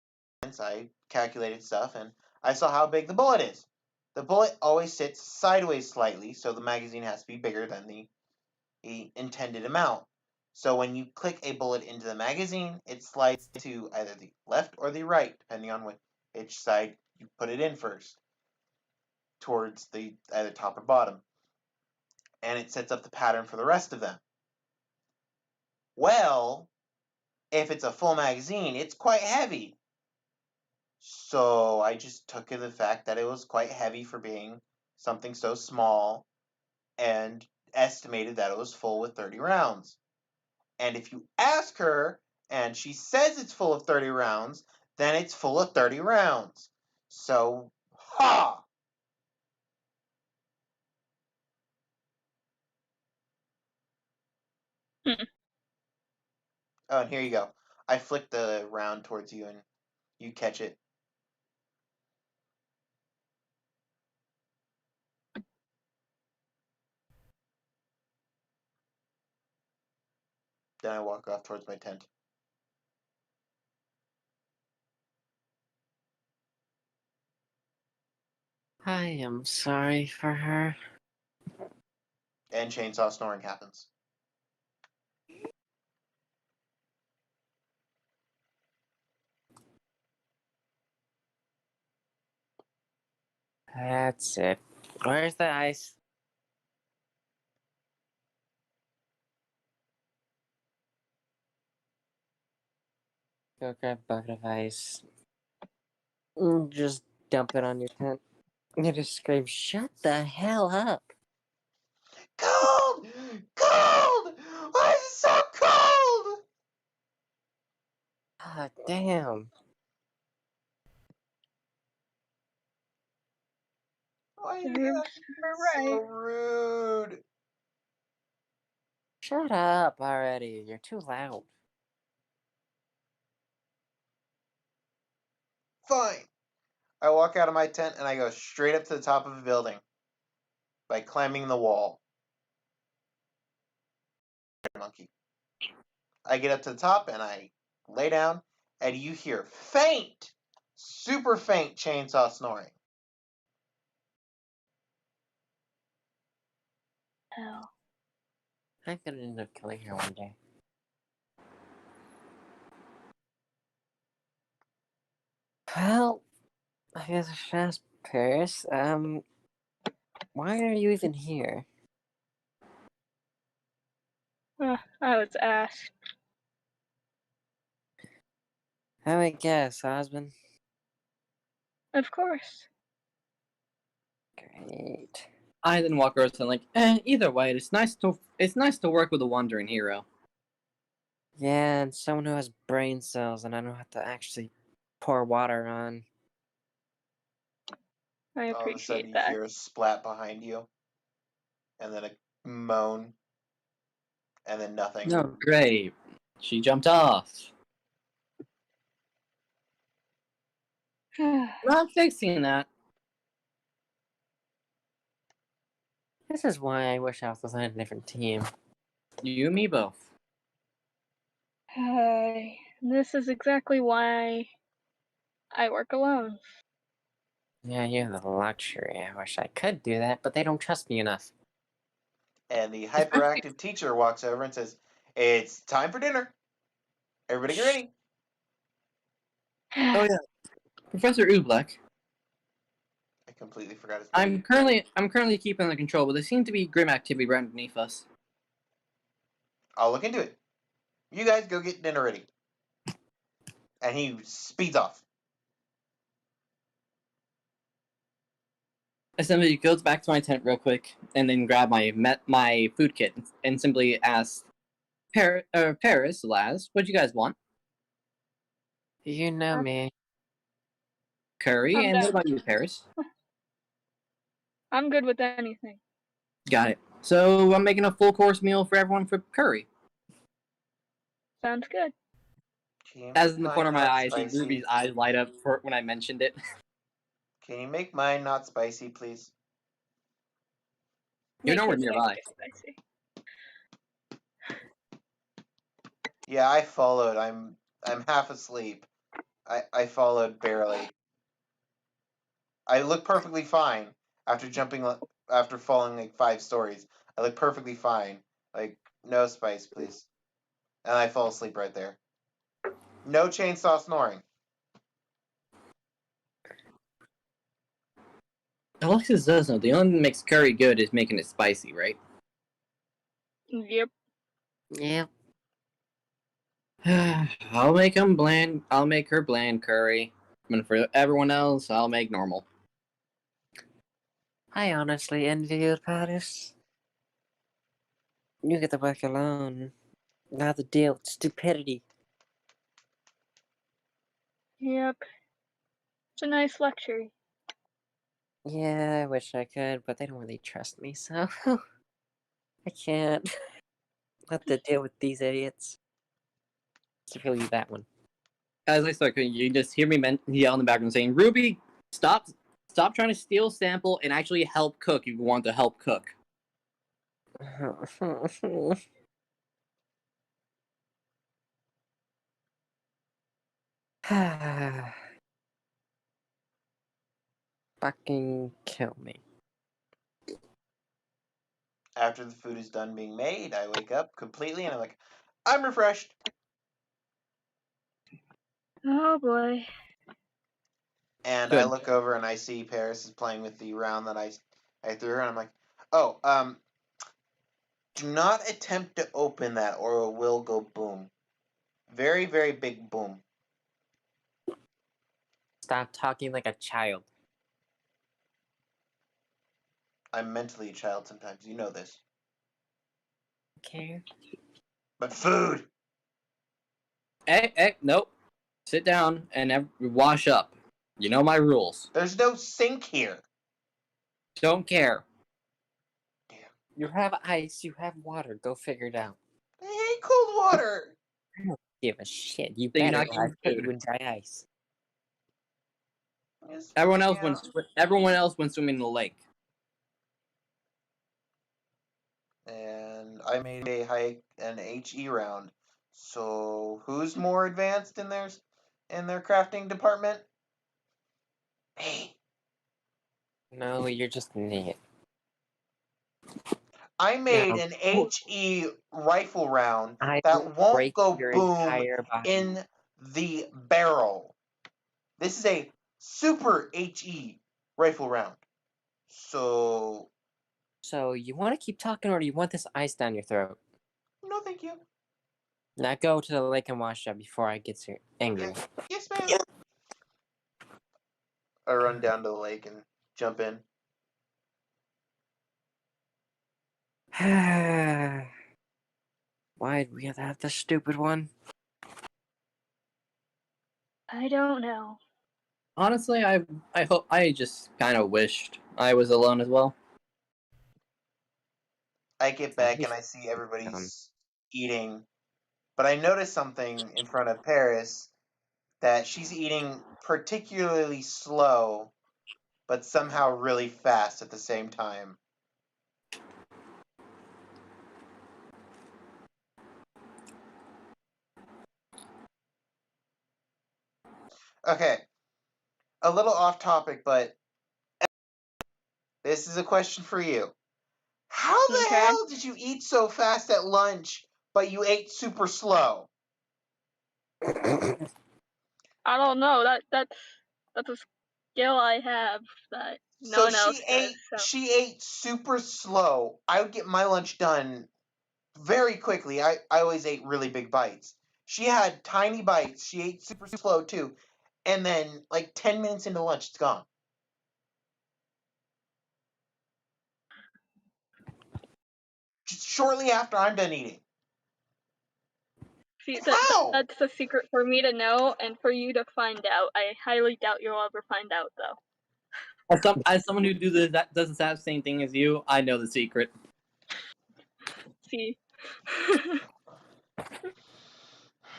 I calculated stuff, and I saw how big the bullet is. The bullet always sits sideways slightly, so the magazine has to be bigger than the intended amount. So when you click a bullet into the magazine, it slides to either the left or the right, depending on which side you put it in first. towards the either top or bottom. And it sets up the pattern for the rest of them. Well, if it's a full magazine, it's quite heavy. So I just took the fact that it was quite heavy for being something so small and estimated that it was full with 30 rounds. And if you ask her and she says it's full of 30 rounds, then it's full of 30 rounds. So, ha! Hmm. Oh, and here you go. I flick the round towards you and you catch it. Then I walk off towards my tent. I am sorry for her. And chainsaw snoring happens. That's it. Where's the ice? Go grab a bucket of ice. Just dump it on your tent. You just scream, "Shut the hell up!" Cold! Cold! Why is it so cold? Ah, damn. Why do you Serves have to her be so right. rude? Shut up already. You're too loud. Fine. I walk out of my tent and I go straight up to the top of a building by climbing the wall. Monkey. I get up to the top and I lay down, and you hear faint, super faint chainsaw snoring. Hell. I'm gonna end up killing her one day. Well, I guess I should ask Paris. Why are you even here? I was asked. Have a guess, husband. Of course. Great. I then walk over and like, either way, it's nice to work with a wandering hero. Yeah, and someone who has brain cells and I don't have to actually pour water on. I All of a sudden, appreciate you that. hear a splat behind you, and then a moan, and then nothing. No, great. She jumped off. Not fixing that. This is why I wish I was on a different team. You and me both. This is exactly why I work alone. Yeah, you have the luxury. I wish I could do that, but they don't trust me enough. And the hyperactive teacher walks over and says, "It's time for dinner. Everybody get ready." Oh yeah, Professor Oobleck. I completely forgot his I'm name. currently keeping under control, but there seems to be grim activity right underneath us. I'll look into it. You guys go get dinner ready. And he speeds off. I simply goes back to my tent real quick and then grab my food kit and simply ask Paris, Laz, what do you guys want? You know me. Curry, I'm and what down. about you, Paris? I'm good with anything. Got it. So I'm making a full course meal for everyone for curry. Sounds good. As in the corner of my not eye, I see spicy? Ruby's eyes light up for when I mentioned it. Can you make mine not spicy, please? You're Make nowhere his nearby. extra spicy. Yeah, I followed. I'm half asleep. I followed barely. I look perfectly fine after falling like 5 stories. I look perfectly fine. Like, no spice, please. And I fall asleep right there. No chainsaw snoring. Alexis does know the only thing that makes curry good is making it spicy, right? Yep. Yeah. I'll make them bland. I'll make her bland curry. And for everyone else, I'll make normal. I honestly envy you, Paris. You get to work alone. Not to deal with stupidity. Yep. It's a nice luxury. Yeah, I wish I could, but they don't really trust me, so I can't have to deal with these idiots. To feel you that one. As I start cooking, you just hear me yell in the background saying, "Ruby, stop trying to steal sample and actually help cook if you want to help cook." Fucking kill me. After the food is done being made, I wake up completely and I'm like, I'm refreshed. Oh boy. And I Good. look over and I see Paris is playing with the round that I threw her, and I'm like, oh, do not attempt to open that or it will go boom. Very, very big boom. Stop talking like a child. I'm mentally a child sometimes, you know this. Okay. But food! Hey, nope. Sit down and wash up. You know my rules. There's no sink here. Don't care. You have ice, you have water, go figure it out. I hate cold water. I don't give a shit. You So you're better, not or I getting put food. you in dry ice. Just Everyone else freaking out. everyone else went swimming in the lake. And I made an HE round. So who's more advanced in their crafting department? Hey, No, you're just an idiot. I made Now, an HE rifle round I will that won't break go your boom entire body. in the barrel. This is a super HE rifle round. So, So, you want to keep talking, or do you want this ice down your throat? no thank you. Now go to the lake and wash up before I get so angry. Yes, ma'am. I run down to the lake and jump in. Why'd we have to have this stupid one? I don't know. Honestly, I just kind of wished I was alone as well. I get back and I see everybody's eating, but I notice something in front of Paris that she's eating particularly slow, but somehow really fast at the same time. Okay, a little off topic, but this is a question for you. How the Okay. hell did you eat so fast at lunch, but you ate super slow? I don't know. That's a skill I have that no So one else does. So she ate super slow. I would get my lunch done very quickly. I always ate really big bites. She had tiny bites. She ate super slow too. And then like 10 minutes into lunch, it's gone. Just shortly after I'm done eating. see, How? that's the secret for me to know and for you to find out. I highly doubt you'll ever find out though. As someone who does the exact same thing as you, I know the secret. See,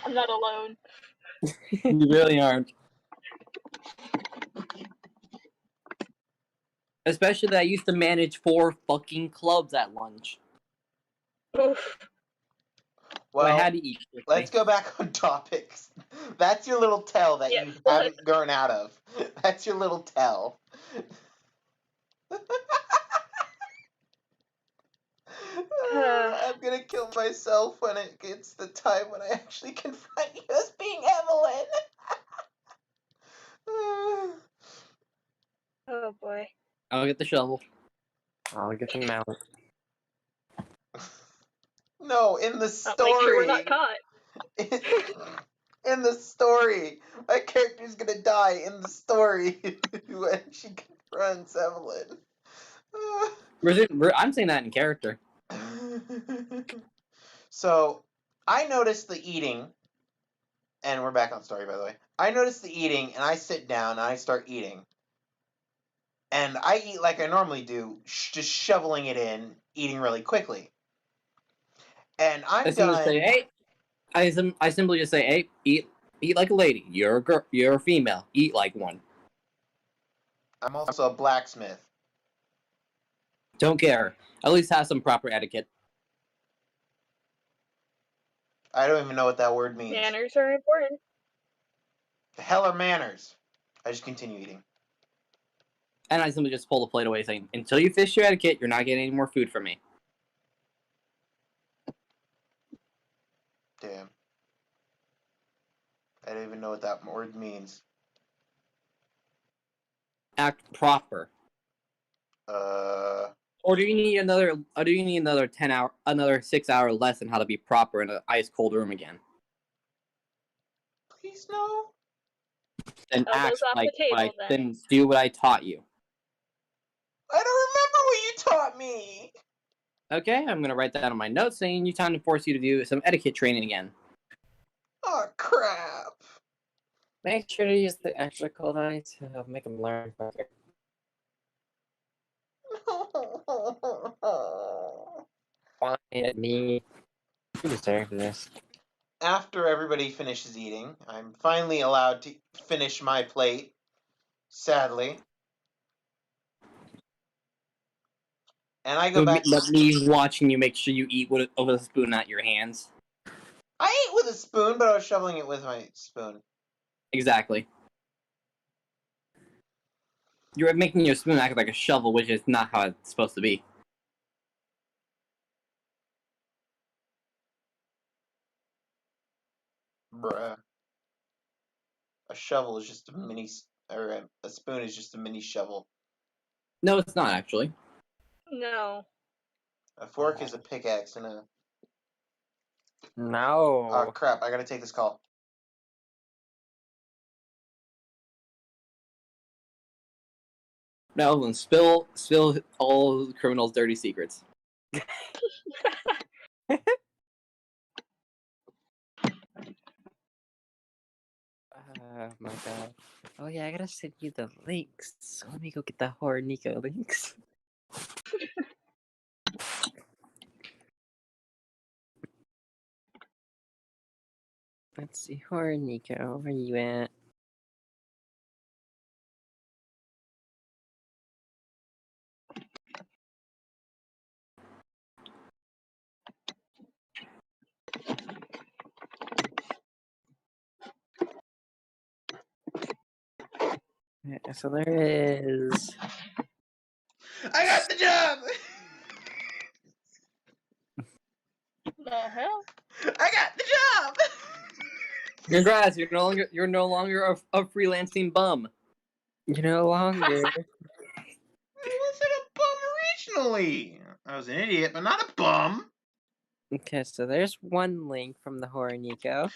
I'm not alone. You really aren't. Especially that I used to manage 4 fucking clubs at lunch. Oof. So I Well, had to eat quickly. let's go back on topics. That's your little tell that Yeah, you but haven't grown out of. That's your little tell. I'm gonna kill myself when it gets the time when I actually confront you as being Evelyn. oh boy. I'll get the shovel. I'll get the mount. No, in the I'll make sure we're story. not caught. In the story. My character's gonna die in the story when she confronts Evelyn. I'm saying that in character. So, I noticed the eating, and we're back on story, by the way. I noticed the eating, and I sit down, and I start eating. And I eat like I normally do, just shoveling it in, eating really quickly. And I'm I simply done. say, hey. I simply just say, hey, eat like a lady. You're a girl. You're a female. Eat like one. I'm also a blacksmith. Don't care. At least have some proper etiquette. I don't even know what that word means. Manners are important. The hell are manners? I just continue eating. And I simply just pull the plate away, saying, until you finish your etiquette, you're not getting any more food from me. Damn. I don't even know what that word means. Act proper. Or do you need another? Or do you need another 6-hour lesson how to be proper in an ice cold room again? Please no. Then Elbows act off like the table, then do what I taught you. I don't remember what you taught me. Okay, I'm gonna write that on my notes, saying you time to force you to do some etiquette training again. Oh crap. Make sure to use the extra cold ice to make them learn quicker. Quiet me. You deserve this. After everybody finishes eating, I'm finally allowed to finish my plate. Sadly. And I go back. But me watching you make sure you eat with a spoon, not your hands. I ate with a spoon, but I was shoveling it with my spoon. Exactly. You're making your spoon act like a shovel, which is not how it's supposed to be. Bruh. A shovel is just a mini, or a spoon is just a mini shovel. No, it's not actually. No. A fork is a pickaxe and a... No. Oh crap, I gotta take this call. No, Evelyn, spill all the criminals' dirty secrets. Oh my god. Oh yeah, I gotta send you the links. So let me go get the horror Nico links. Let's see, horror Nico, where you at? Yeah, so there is. I got the job! The hell? I got the job! Congrats! You're no longer a freelancing bum. You're no longer. I wasn't a bum originally. I was an idiot, but not a bum. Okay, so there's one link from the horror Nico.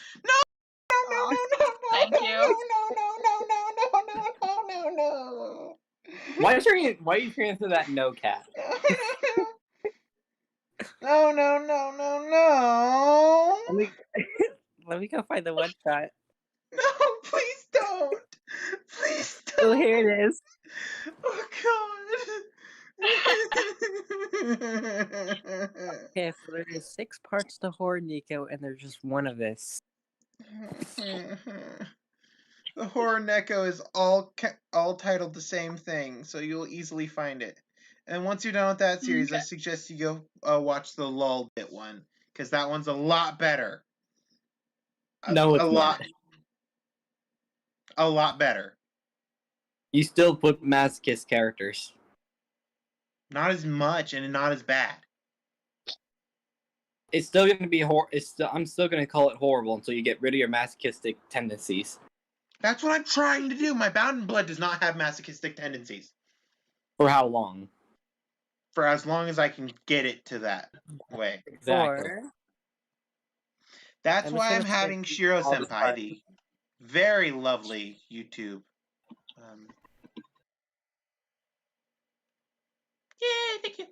Thank you. No. Why are you turning into that no cat? No. Let me go find the one shot. No, please don't. Please don't. Oh, here it is. Oh god. Okay, so there is 6 parts to horror Nico, and there's just one of this. The horror Neko is all titled the same thing, so you'll easily find it. And once you're done with that series, I suggest you go watch the Lull Bit one, because that one's a lot better. No, it's not. A lot better. You still put masochist characters. Not as much and not as bad. It's still going to be I'm still going to call it horrible until you get rid of your masochistic tendencies. That's what I'm trying to do. My Bound in Blood does not have masochistic tendencies. For how long? For as long as I can get it to that way. Exactly. Or That's I'm just why gonna I'm say having Shiro all the Senpai, time. the very lovely YouTube. Yay, thank you.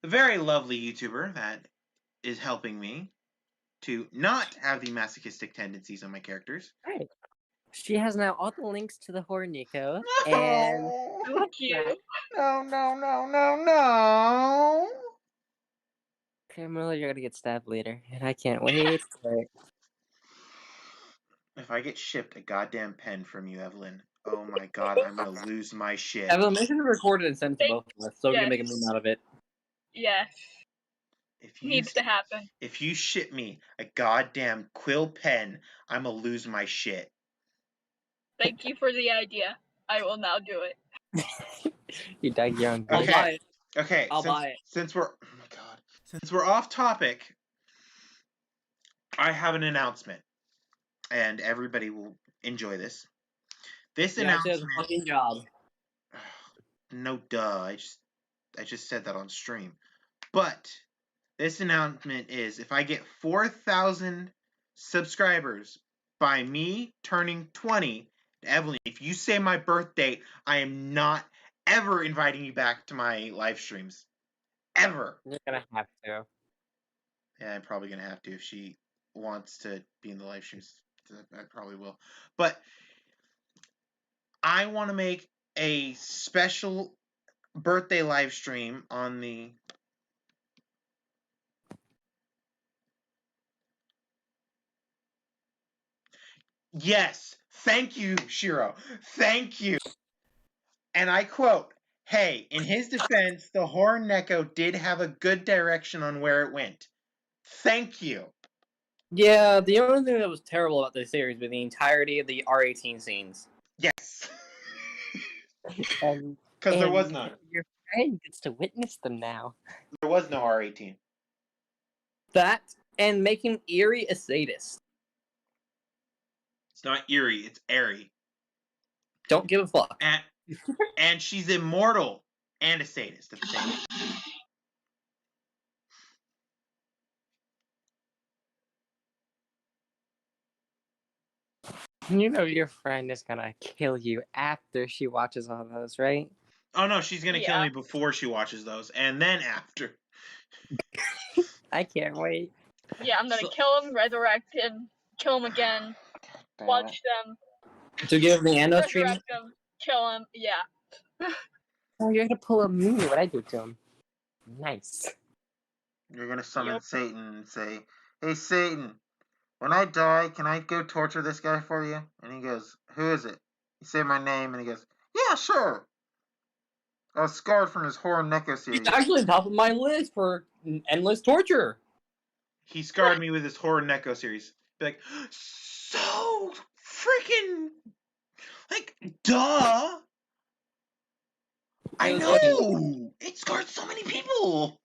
The very lovely YouTuber that is helping me to not have the masochistic tendencies on my characters. right. She has now all the links to the horror Nico and Fuck you. No. Camilla, you're gonna get stabbed later, and I can't wait for it. If I get shipped a goddamn pen from you, Evelyn, oh my god, I'm gonna lose my shit. Evelyn, make sure to record it and send it to both of us, so we can Yes. make a meme out of it. Yes. If you Needs to happen. if you ship me a goddamn quill pen, I'm gonna lose my shit. Thank you for the idea. I will now do it. You dug your own I'll grave. buy it. Okay, I'll buy it. since we're oh my god, since we're off topic, I have an announcement, and everybody will enjoy this. This Yeah, she has announcement. a fucking job. No, duh. I just said that on stream. But this announcement is if I get 4,000 subscribers by me turning 20, Evelyn, if you say my birth date, I am not ever inviting you back to my live streams. Ever. You're gonna have to. Yeah, I'm probably going to have to if she wants to be in the live streams. I probably will. But I want to make a special birthday live stream on the Yes, thank you, Shiro. Thank you. And I quote, hey, in his defense, the horror Neko did have a good direction on where it went. Thank you. Yeah, the only thing that was terrible about this series was the entirety of the R18 scenes. Yes. And Because there was and none. your friend gets to witness them now. There was no R18. That, and making Eerie a sadist. It's not eerie, it's airy. Don't give a fuck. And she's immortal and a sadist at the same time. You know your friend is gonna kill you after she watches all those, right? Oh no, she's going to kill Yeah. me before she watches those, and then after. I can't wait. Yeah, I'm gonna So- kill him, resurrect him, kill him again, Damn watch it. them, To give the Ando stream. resurrect him, kill him. Yeah. Oh, you're gonna pull a me what I do to him. Nice. You're going to summon Yep. Satan and say, hey, Satan, when I die, can I go torture this guy for you? And he goes, who is it? You say my name, and he goes, yeah, sure. I was scarred from his horror Neko series. He's actually top of my list for endless torture. He scarred me with his horror Neko series. Be like, so freaking, like, duh. I It was know. It scarred so many people.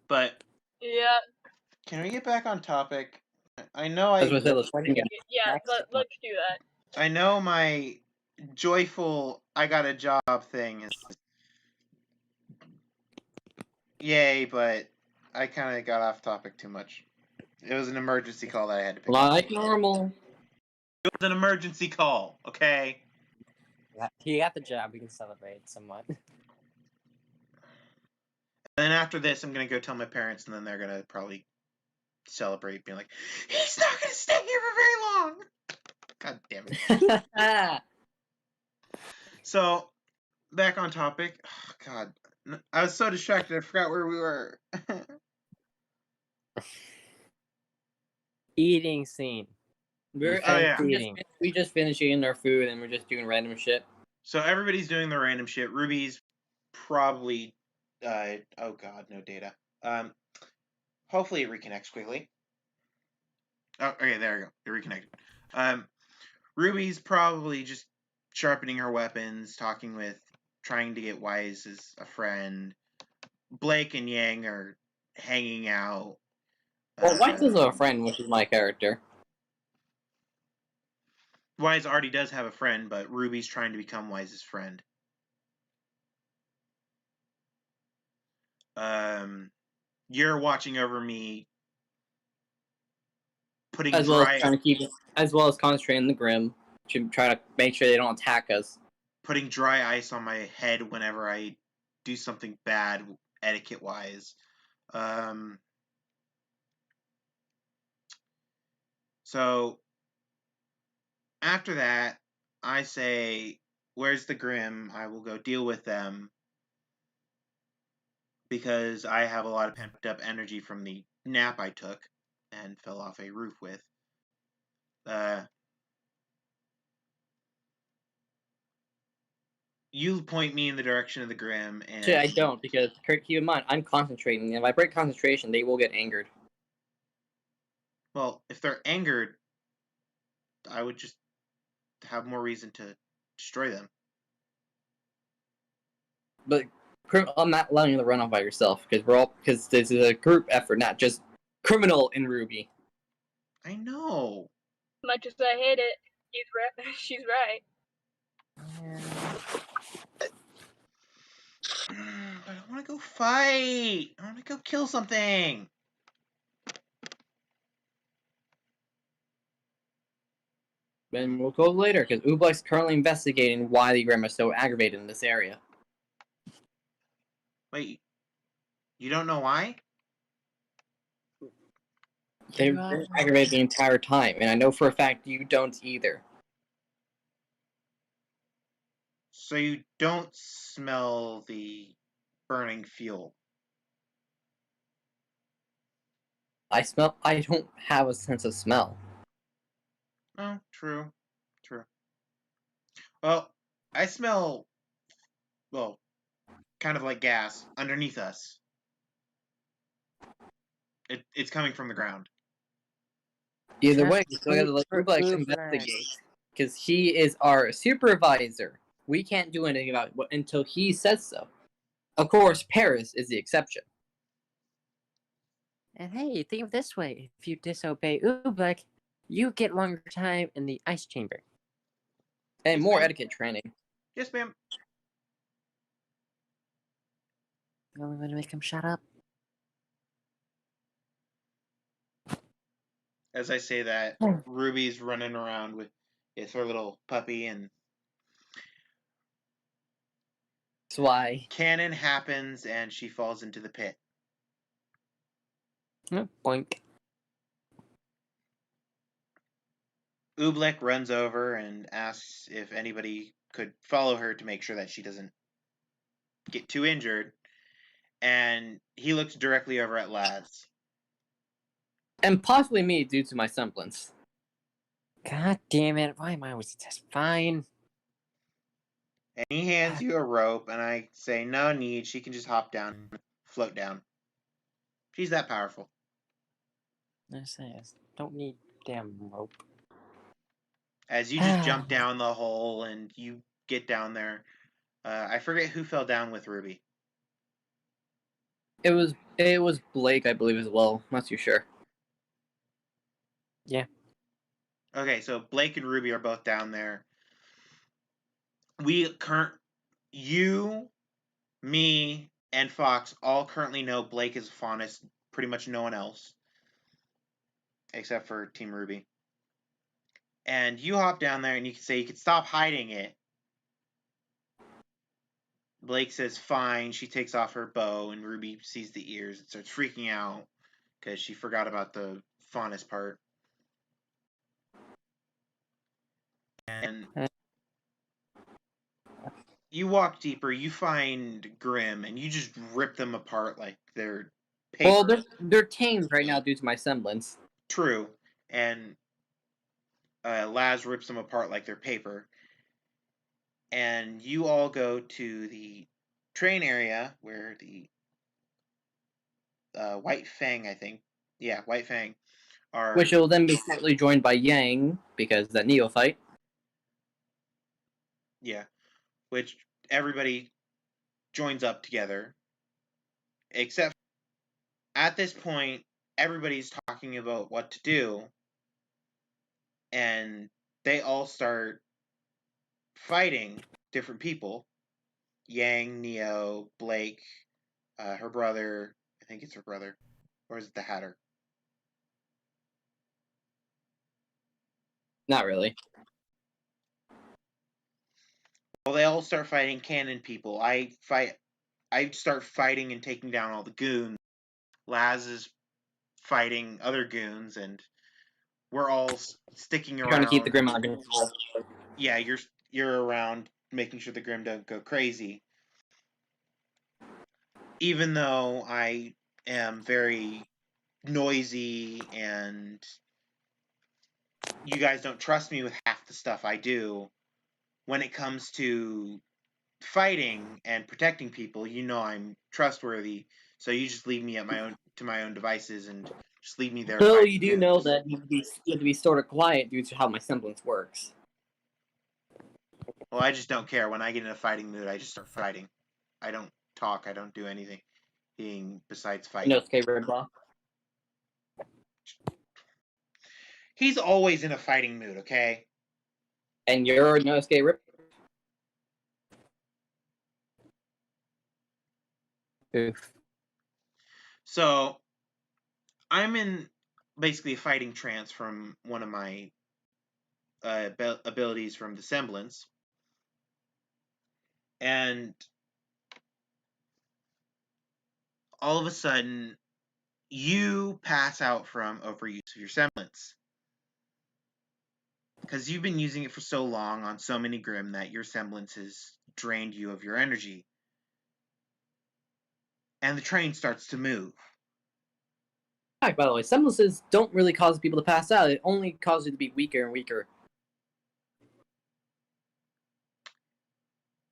But Yeah. can we get back on topic? I know I was gonna say, let's What fucking do get Yeah. Next Let's do that. I know my joyful I got a job thing is yay, but I kind of got off topic too much. It was an emergency call that I had to pick up. like normal. It was an emergency call, okay? He got the job. We can celebrate somewhat. And then after this, I'm gonna go tell my parents, and then they're gonna probably celebrate, being like, "He's not gonna stay here for very long." God damn it! So, back on topic. Oh, God, I was so distracted, I forgot where we were. Eating scene. We just finished eating our food and we're just doing random shit. So everybody's doing the random shit. Ruby's probably, oh God, no data. Hopefully it reconnects quickly. Oh, okay, there we go. It reconnected. Ruby's probably just sharpening her weapons, trying to get Wise as a friend. Blake and Yang are hanging out. Well, White is a friend, which is my character. Wise already does have a friend, but Ruby's trying to become Wise's friend. You're watching over me, putting As well as dry, trying to keep it, as well as concentrating the Grim to try to make sure they don't attack us. putting dry ice on my head whenever I do something bad, etiquette-wise. So after that, I say, "Where's the Grim? I will go deal with them." Because I have a lot of pent up energy from the nap I took and fell off a roof with. You point me in the direction of the Grim, and Actually, I don't, because keep in mind, I'm concentrating. And if I break concentration, they will get angered. well, if they're angered, I would just have more reason to destroy them. But I'm not letting you run off by yourself, because this is a group effort, not just criminal and Ruby. I know. Much as I hate it, she's right. But I want to go fight. I want to go kill something. And we'll go later, because Ubla's currently investigating why the Grim is so aggravated in this area. Wait, you don't know why? They've been aggravated the entire time, and I know for a fact you don't either. So you don't smell the burning fuel. I don't have a sense of smell. Oh, true. Well, I smell, well, kind of like gas underneath us. It's coming from the ground. Either way, we still gotta let Ubla investigate, because he is our supervisor. We can't do anything about it until he says so. Of course, Paris is the exception. And hey, think of this way: if you disobey Ublek, you get longer time in the ice chamber. And more etiquette training. Yes, ma'am. The only way to make him shut up. As I say that, Ruby's running around with her little puppy, and That's why. cannon happens, and she falls into the pit. Boink. Ublek runs over and asks if anybody could follow her to make sure that she doesn't get too injured. And he looks directly over at Laz. And possibly me, due to my semblance. God damn it! Why am I always just fine? And he hands you a rope, and I say, no need, she can just hop down, float down. She's that powerful. I don't need damn rope. As you just jump down the hole and you get down there, I forget who fell down with Ruby. It was Blake, I believe, as well. Not too sure. Yeah. Okay, so Blake and Ruby are both down there. You, me, and Fox all currently know Blake is a faunus. Pretty much no one else, except for Team Ruby. And you hop down there, and you can say you could stop hiding it. Blake says fine. She takes off her bow, and Ruby sees the ears and starts freaking out because she forgot about the faunus part. And you walk deeper, you find Grim, and you just rip them apart like they're paper. Well, they're tamed right now due to my semblance. True. And Laz rips them apart like they're paper. And you all go to the train area where the White Fang, I think. Yeah, White Fang are... Which will then be slightly joined by Yang, because that neophyte. Yeah. Which everybody joins up together. Except at this point, everybody's talking about what to do. And they all start fighting different people. Yang, Neo, Blake, her brother. I think it's her brother. Or is it the Hatter? Not really. Well, they all start fighting cannon people. I start fighting and taking down all the goons. Laz is fighting other goons, and we're all sticking You're around. trying to keep the Grim under control. Yeah, you're around making sure the Grim don't go crazy. Even though I am very noisy and you guys don't trust me with half the stuff I do, when it comes to fighting and protecting people, you know I'm trustworthy. So you just leave me at my own devices and just leave me there. So you do know that you have to be sort of quiet due to how my semblance works. Well, I just don't care. When I get in a fighting mood, I just start fighting. I don't talk. I don't do anything besides fighting. No, Skate Red Claw. He's always in a fighting mood, okay? And you're no Skate Rip. Oof. So I'm in basically a fighting trance from one of my abilities from the semblance. And all of a sudden, you pass out from overuse of your semblance. Because you've been using it for so long on so many Grim that your semblance has drained you of your energy. And the train starts to move. By the way, semblances don't really cause people to pass out. It only causes you to be weaker and weaker.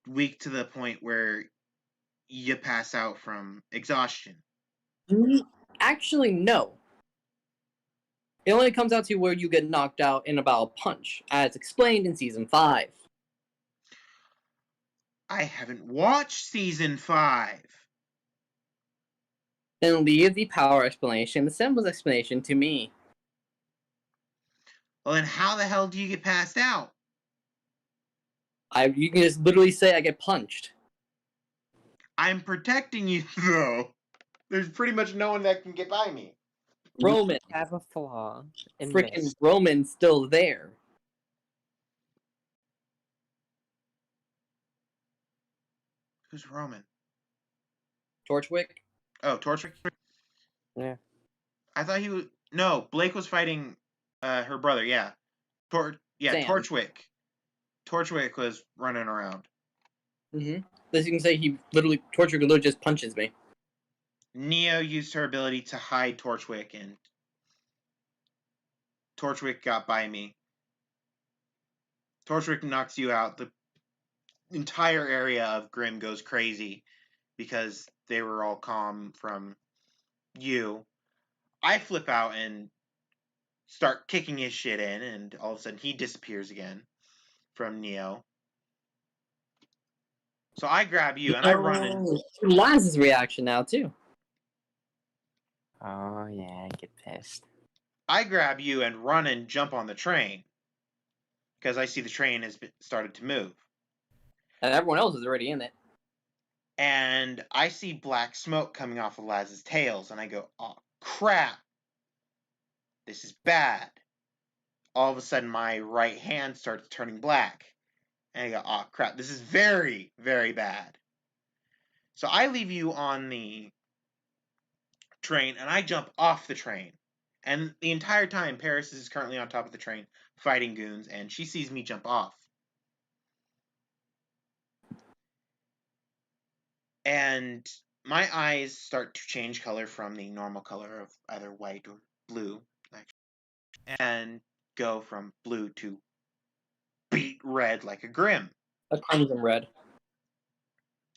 Weak to the point where you pass out from exhaustion. Actually, no. It only comes out to where you get knocked out in about a punch, as explained in Season 5. I haven't watched Season 5. Then leave the power explanation, the semblance explanation, to me. Well, then how the hell do you get passed out? You can just literally say I get punched. I'm protecting you, though. There's pretty much no one that can get by me. Roman. You have a flaw. In Freaking this. Roman's still there. Who's Roman? Torchwick? Oh, Torchwick? Yeah. I thought he was... No, Blake was fighting her brother, yeah. Sam. Torchwick. Torchwick was running around. Mm-hmm. As you can say, Torchwick literally just punches me. Neo used her ability to hide Torchwick, and Torchwick got by me. Torchwick knocks you out. The entire area of Grim goes crazy because they were all calm from you. I flip out and start kicking his shit in, and all of a sudden he disappears again from Neo. So I grab you and I run in. Laz's reaction now, too. Oh, yeah, I get pissed. I grab you and run and jump on the train because I see the train has started to move. And everyone else is already in it. And I see black smoke coming off of Laz's tails, and I go, oh, crap. This is bad. All of a sudden, my right hand starts turning black. And I go, oh, crap. This is very, very bad. So I leave you on the train, and I jump off the train. And the entire time, Paris is currently on top of the train fighting goons, and she sees me jump off. And my eyes start to change color from the normal color of either white or blue, and go from blue to beet red like a Grim. A crimson red.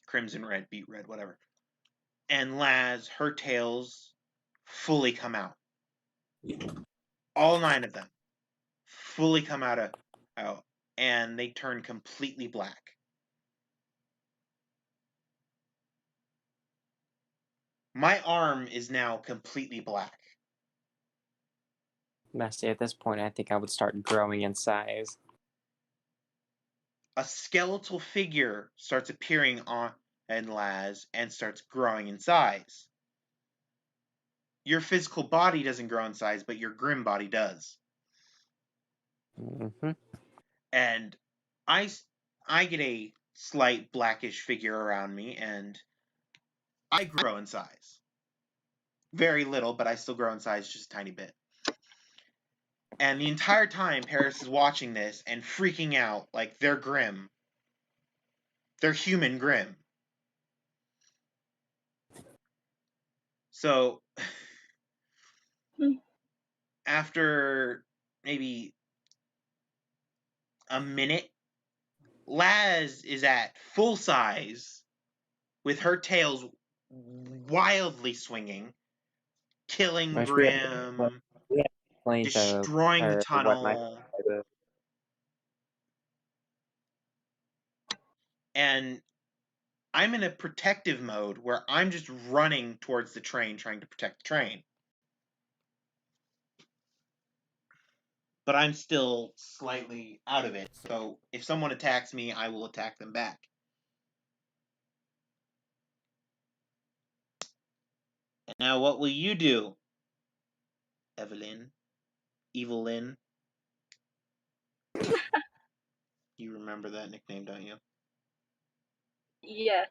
Crimson red, beet red, whatever. And Laz, her tails fully come out. All 9 of them fully come out, and they turn completely black. My arm is now completely black. messy at this point. I think I would start growing in size. A skeletal figure starts appearing on Laz and starts growing in size. Your physical body doesn't grow in size, but your grim body does. Mm-hmm. And I get a slight blackish figure around me, and I grow in size. Very little, but I still grow in size just a tiny bit. And the entire time, Paris is watching this and freaking out like they're grim. They're human grim. So, after maybe a minute, Laz is at full size with her tails wildly swinging, killing Which Grim, we explained to destroying the her what my tunnel, and I'm in a protective mode where I'm just running towards the train trying to protect the train. But I'm still slightly out of it, so if someone attacks me, I will attack them back. And now what will you do, Evelyn? Evelyn? You remember that nickname, don't you? Yes.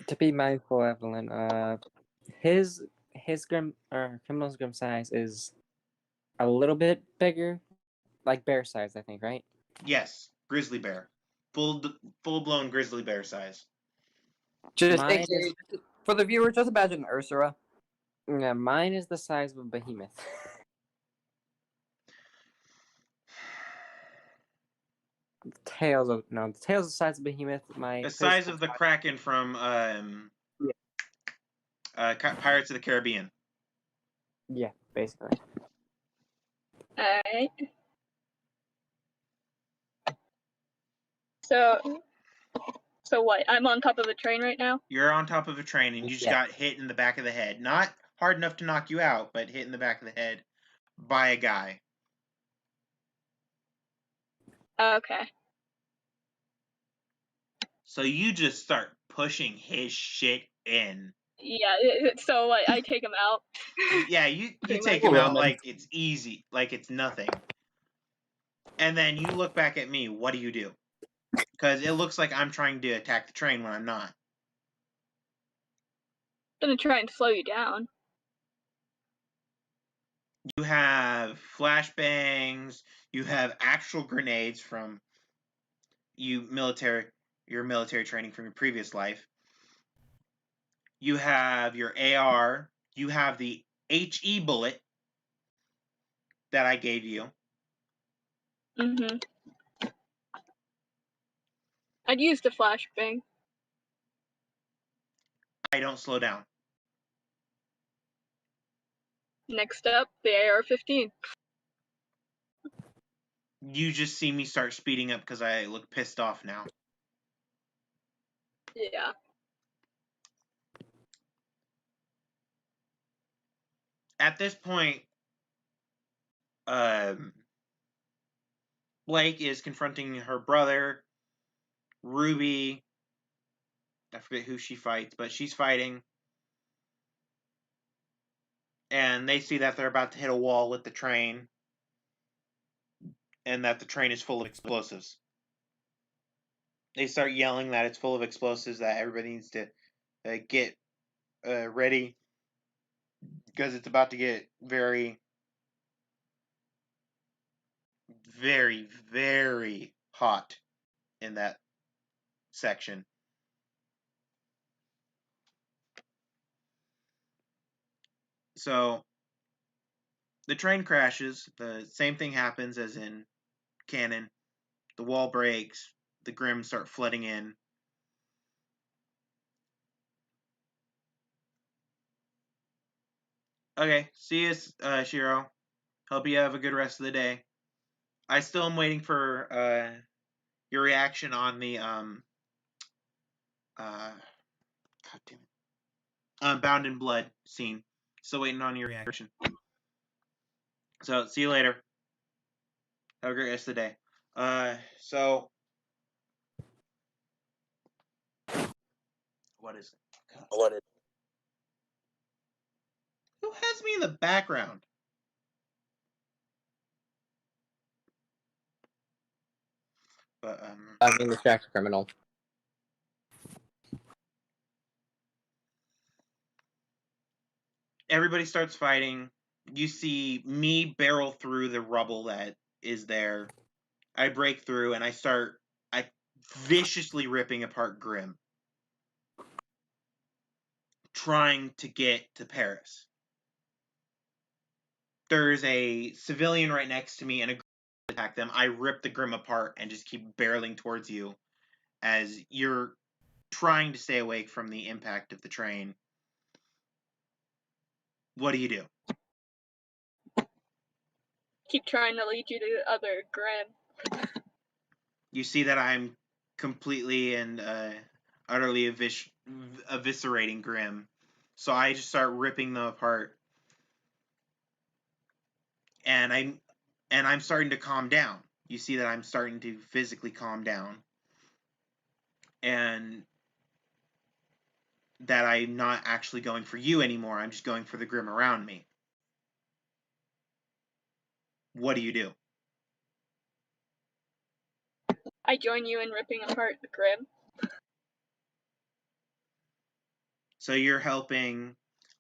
To be mindful, Evelyn, his criminal's grim size is a little bit bigger, like bear size, I think, right? Yes, grizzly bear. Full-blown grizzly bear size. Just Mine for the viewer, just imagine Ursula. Yeah, mine is the size of a behemoth. The tail's the size of a behemoth. The size of the Kraken from Pirates of the Caribbean. Yeah, basically. Alright. So what? I'm on top of a train right now? You're on top of a train and you just got hit in the back of the head. Not hard enough to knock you out, but hit in the back of the head by a guy. Okay. So you just start pushing his shit in. Yeah, so I take him out. Yeah, you Pretty take much. him out like it's easy, like it's nothing. And then you look back at me, what do you do? Because it looks like I'm trying to attack the train when I'm not. Gonna try and slow you down. You have flashbangs, you have actual grenades from your military training from your previous life. You have your AR, you have the HE bullet that I gave you. Mm-hmm. I'd use the flashbang. I don't slow down. Next up, the AR-15. You just see me start speeding up because I look pissed off now. Yeah. At this point, Blake is confronting her brother, Ruby. I forget who she fights, but she's fighting. And they see that they're about to hit a wall with the train, and that the train is full of explosives. They start yelling that it's full of explosives, that everybody needs to get ready, because it's about to get very, very, very hot in that section. So the train crashes. The same thing happens as in canon. The wall breaks. The Grimm start flooding in. Okay, see you, Shiro. Hope you have a good rest of the day. I still am waiting for your reaction on the God damn it, Bound in Blood scene. Still waiting on your reaction. So, see you later. Have a great rest of the day. So... What is it? God. Who has me in the background? But, I mean, distract criminal. everybody starts fighting. You see me barrel through the rubble that is there. I break through and I viciously ripping apart Grim, trying to get to Paris. There's a civilian right next to me and a Grim attack them. I rip the Grim apart and just keep barreling towards you as you're trying to stay awake from the impact of the train. What do you do? Keep trying to lead you to the other Grim. You see that I'm completely and utterly eviscerating Grim. So I just start ripping them apart. And I'm starting to calm down. You see that I'm starting to physically calm down. And that I'm not actually going for you anymore. I'm just going for the Grim around me. What do you do? I join you in ripping apart the Grim. So you're helping.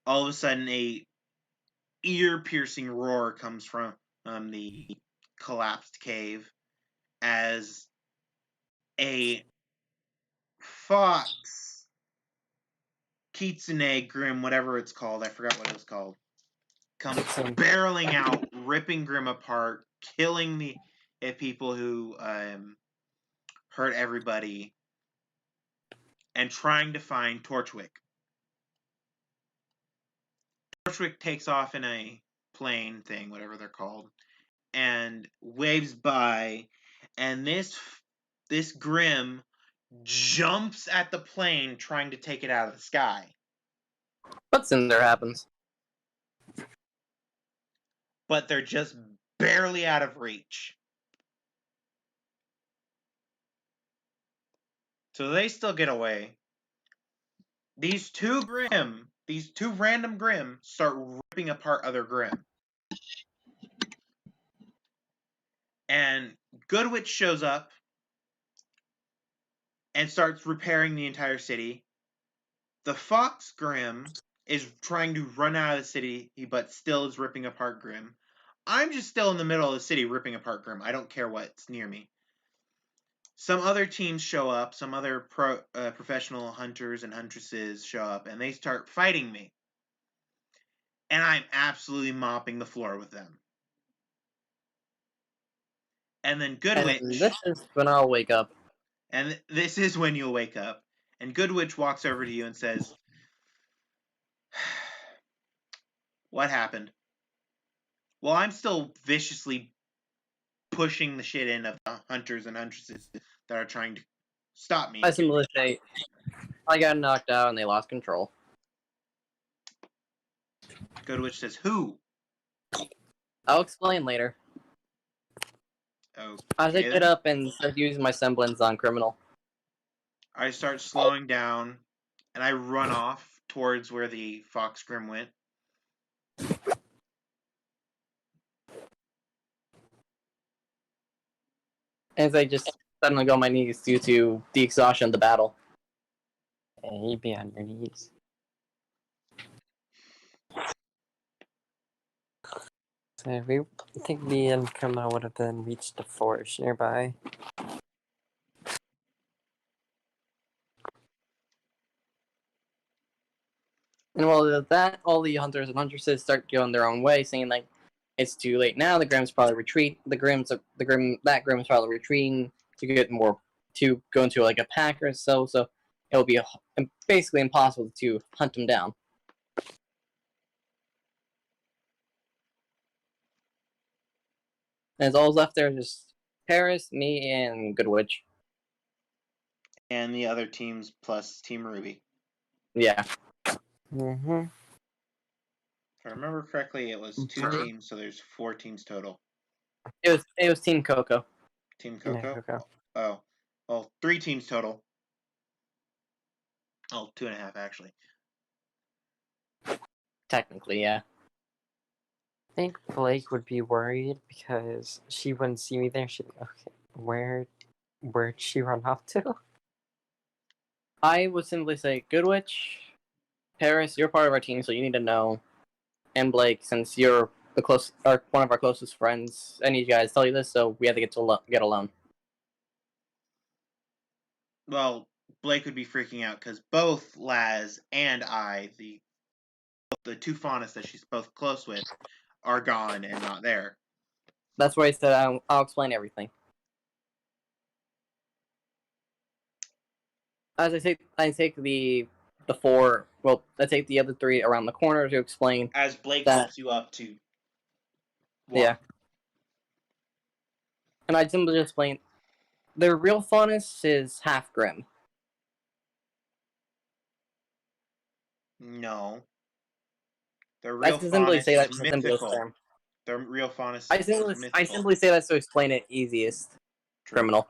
All of a sudden, a ear-piercing roar comes from the collapsed cave as a fox, kitsune Grim, whatever it's called, I forgot what it was called, comes barreling out, ripping Grim apart, killing the people who hurt everybody, and trying to find Torchwick. Torchwick takes off in a plane thing, whatever they're called, and waves by, and this Grim jumps at the plane trying to take it out of the sky. What's in there happens. But they're just barely out of reach. So they still get away. These two random Grim, start ripping apart other Grim. And Goodwitch shows up and starts repairing the entire city. The Fox Grim is trying to run out of the city, but still is ripping apart Grim. I'm just still in the middle of the city ripping apart Grim. I don't care what's near me. Some other teams show up, some other professional hunters and huntresses show up, and they start fighting me. And I'm absolutely mopping the floor with them. And then Goodwitch... And this is when I'll wake up. And this is when you'll wake up. And Goodwitch walks over to you and says, "What happened?" Well, I'm still viciously pushing the shit in of the hunters and huntresses that are trying to stop me. I simply say, I got knocked out and they lost control. Goodwitch says, "Who?" I'll explain later. Okay, As I get up and start using my semblance on criminal. I start slowing down, and I run off towards where the Fox Grim went. As I just suddenly go on my knees due to the exhaustion of the battle. And you'd be on your knees. So I think the end criminal would have then reached the forest nearby. And while that, all the hunters and huntresses start going their own way, saying like, "It's too late now. The Grim's probably retreat. That Grim's probably retreating to get more to go into like a pack or so. So it'll be basically impossible to hunt him down." And all left there is just Paris, me, and Goodwitch. And the other teams plus Team Ruby. Yeah. Mm-hmm. If I remember correctly, it was 2 Mhm. teams, so there's 4 teams total. It was Team Coco. Team Yeah, Coco? Coco. Oh. Well, 3 teams total. Oh, 2.5 actually. Technically, yeah. I think Blake would be worried because she wouldn't see me there. She'd be okay. Where'd she run off to? I would simply say, Good Witch, Paris, you're part of our team, so you need to know. And Blake, since you're one of our closest friends, I need you guys to tell you this, so we have to get alone. Well, Blake would be freaking out because both Laz and I, the 2 Faunus that she's both close with, are gone and not there. That's why I said I'll explain everything. As I take the 4. Well, I take the other 3 around the corner to explain. As Blake That- helps you up to walk. Yeah. And I simply explain their real Faunus is half Grim. No. The I real simply Faunus say that is in the simplest mythical. term. The real Faunus I is mythical. simply say that to explain it easiest. True. Criminal.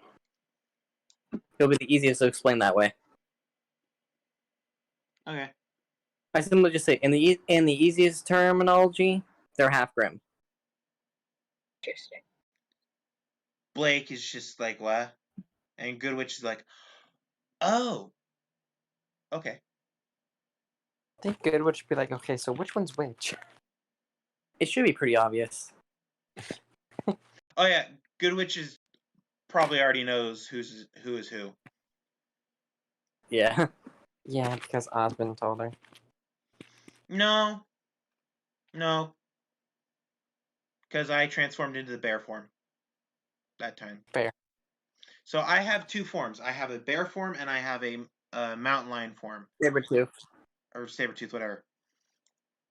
It'll be the easiest to explain that way. Okay. I simply just say in the easiest terminology, they're half Grim. Interesting. Blake is just like, what? And Goodwitch is like, oh. Okay. I think Goodwood should be like, okay, so which one's which? It should be pretty obvious. Oh yeah, Goodwitch is probably already knows who is who. Yeah. Yeah, because Osmond told her. No. Because I transformed into the bear form that time. Bear. So I have 2 forms. I have a bear form and I have a mountain lion form. Sabertooth. Or Sabertooth, whatever.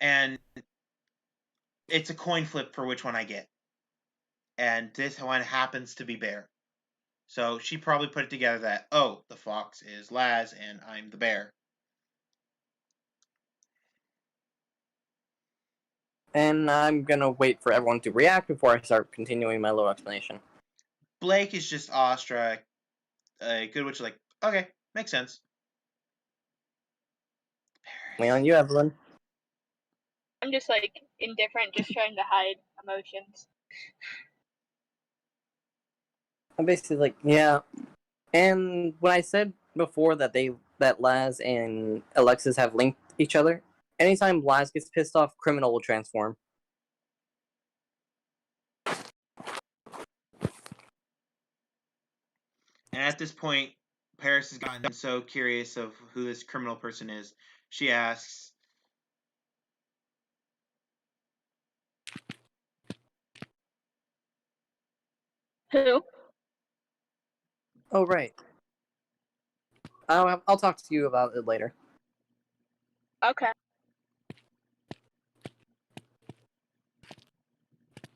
And it's a coin flip for which one I get. And this one happens to be bear. So she probably put it together that, oh, the fox is Laz and I'm the bear. And I'm gonna wait for everyone to react before I start continuing my little explanation. Blake is just awestruck. Goodwitch is like, okay, makes sense. On you, Evelyn. I'm just like indifferent, just trying to hide emotions. I'm basically like, yeah. And when I said before that Laz and Alexis have linked each other, anytime Laz gets pissed off, Criminal will transform. And at this point, Paris has gotten so curious of who this criminal person is. She asks, Who? Oh, right. I'll talk to you about it later. Okay.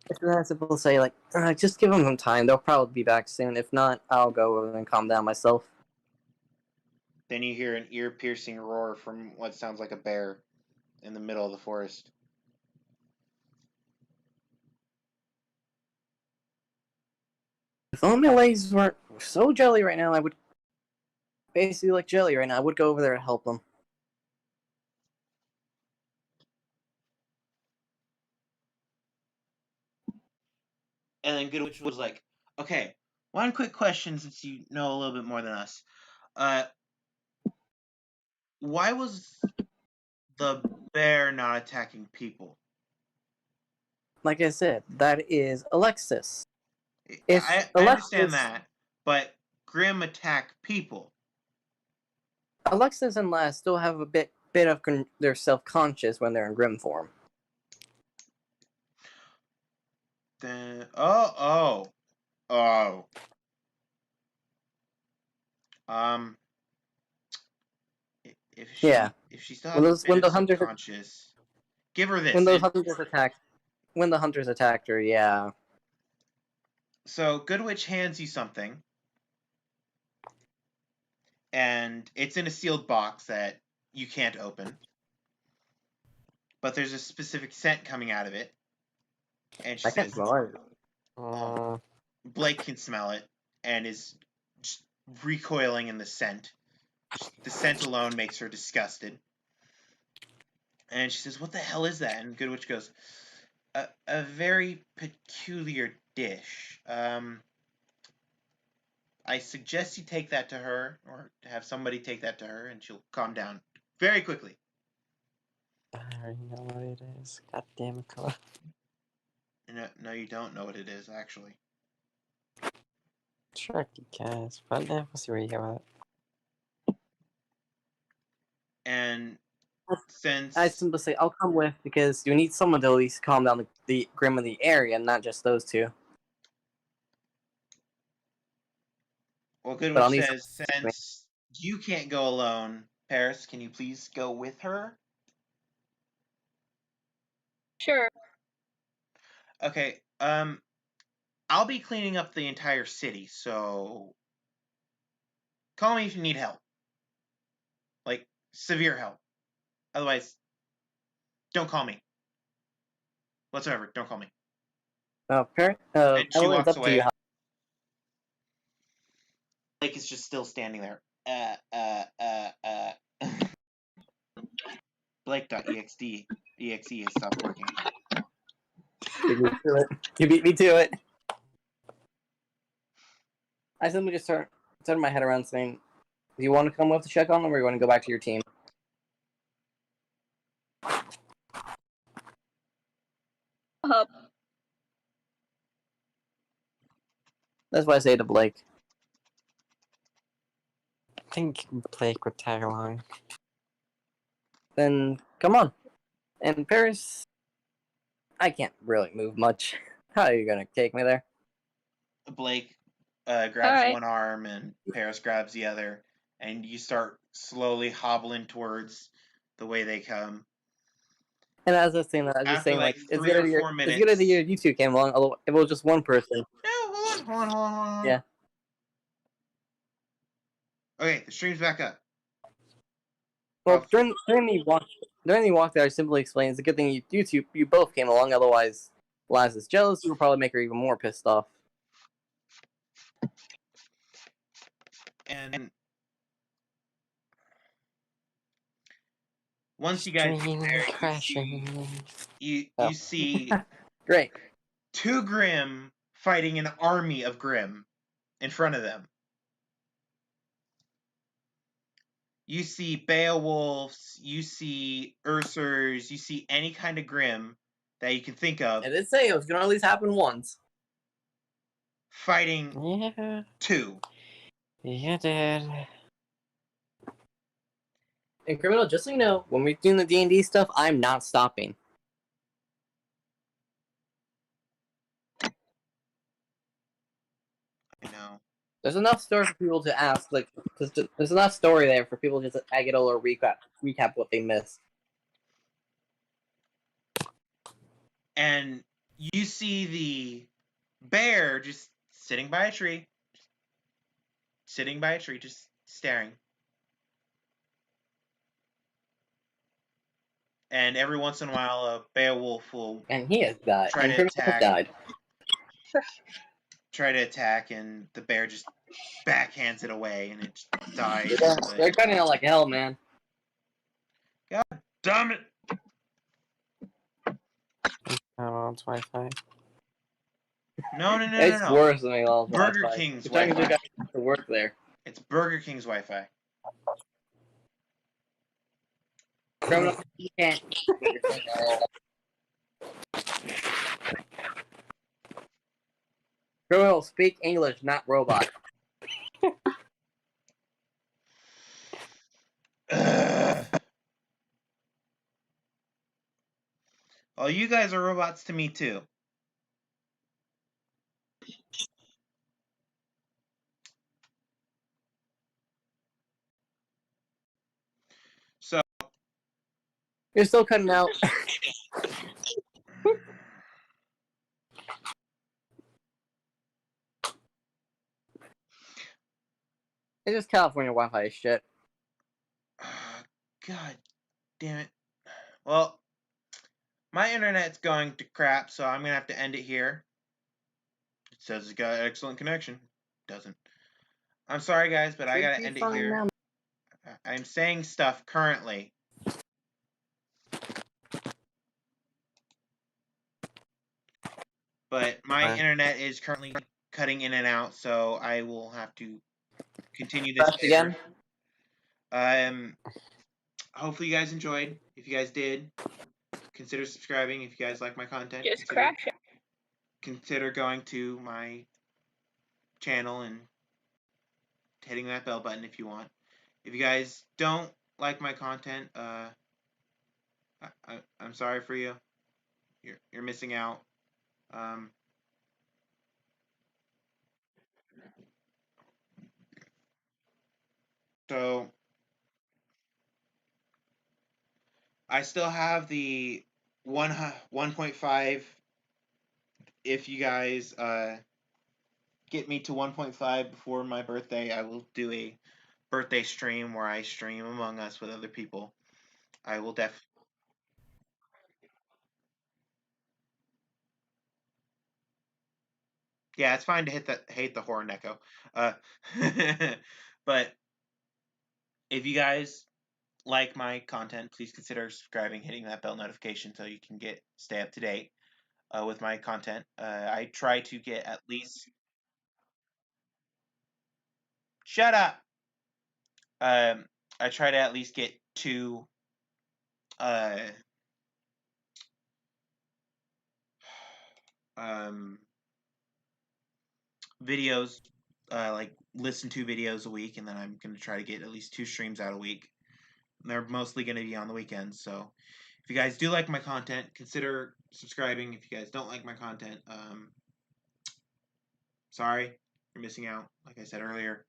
It's that simple to say, like, just give them some time. They'll probably be back soon. If not, I'll go over and calm down myself. then you hear an ear-piercing roar from what sounds like a bear in the middle of the forest. If only my legs weren't so jelly right now, I would basically like jelly right now. I would go over there to help them. And then Goodwitch was like, okay, one quick question since you know a little bit more than us. Why was the bear not attacking people? Like I said, that is Alexis. I understand that, but Grim attack people. Alexis and Laz still have a bit of they're self-conscious when they're in Grim form. Then if she still has a bit of subconscious, give her this. When the hunters attacked her, yeah. So Goodwitch hands you something, and it's in a sealed box that you can't open. but there's a specific scent coming out of it. And she I can't says smell it. Blake can smell it and is just recoiling in the scent. The scent alone makes her disgusted. And she says, "What the hell is that?" And Good Witch goes, "A very peculiar dish. I suggest you take that to her, or have somebody take that to her, and she'll calm down very quickly." I already know what it is. God damn it, Cole. No, you don't know what it is, actually. Sure, I guess, but we'll see where you go with it. And since I simply say, I'll come with because you need someone to at least calm down the grim of the area, not just those two. well, Good But I'll Witch need says, since you can't go alone, Paris, can you please go with her? Sure. Okay, I'll be cleaning up the entire city, so call me if you need help. Like, severe help. Otherwise, don't call me. Whatsoever, don't call me. And she Evelyn, it's walks up to you. away. Blake is just still standing there. Blake.exe has stopped working. You beat me to it. You beat me to it. I simply just turn my head around saying, do you want to come with to check on them, or you want to go back to your team? Up. That's what I say to Blake. I think Blake would tag along. Then come on. And Paris, I can't really move much. How are you gonna take me there? Blake grabs Alright. one arm and Paris grabs the other, and you start slowly hobbling towards the way they come. And as I was saying that, I was just After saying, like it's 3 good or 4 It's minutes. good idea you two came along, although if it was just one person. No, hold on. Yeah. Okay, the stream's back up. Well, during the walk there, I simply explained it's a good thing you both came along, otherwise Laz is jealous, you would probably make her even more pissed off. And once you guys get there, you see Great. 2 Grimm fighting an army of Grimm in front of them. You see Beowulfs, you see Ursers, you see any kind of Grimm that you can think of. I did say it was going to at least happen once. Fighting 2. Yeah, did. And Criminal, just so you know, when we're doing the D&D stuff, I'm not stopping. I know. There's enough story for people to ask, like, there's enough story there for people just to tag it all or recap what they missed. And you see the bear just sitting by a tree. Just staring. And every once in a while, a Beowulf will And he has died. try And to Criminal has attack. died. And the bear just backhands it away, and it just dies. They're cutting out like hell, man. God damn it! McDonald's Wi-Fi. No. It's worse than McDonald's Burger Wi-Fi. King's You're talking to Wi-Fi. a guy to work there. It's Burger King's Wi-Fi. Criminal, you can't. Criminal, speak English, not robot. Well, you guys are robots to me too. So You're still cutting out. It's just California Wi-Fi shit. God damn it. Well, my internet's going to crap, so I'm gonna have to end it here. It says it's got excellent connection. Doesn't. I'm sorry, guys, but I gotta end it here. I'm saying stuff currently. But my internet is currently cutting in and out, so I will have to continue this Again? Hopefully you guys enjoyed. If you guys did, consider subscribing. If you guys like my content, Just crash it. consider going to my channel and hitting that bell button if you want. If you guys don't like my content, I'm sorry for you. You're missing out. So I still have the 1.5. If you guys get me to 1.5 before my birthday, I will do a birthday stream where I stream Among Us with other people. I will Yeah, it's fine to hate the horn echo. But if you guys like my content, please consider subscribing, hitting that bell notification so you can stay up to date with my content. I try to get at least. Shut up. I try to at least get 2 videos, like listen to videos a week, and then I'm gonna try to get at least 2 streams out a week. And they're mostly gonna be on the weekends. So if you guys do like my content, consider subscribing. If you guys don't like my content, sorry, you're missing out. Like I said earlier,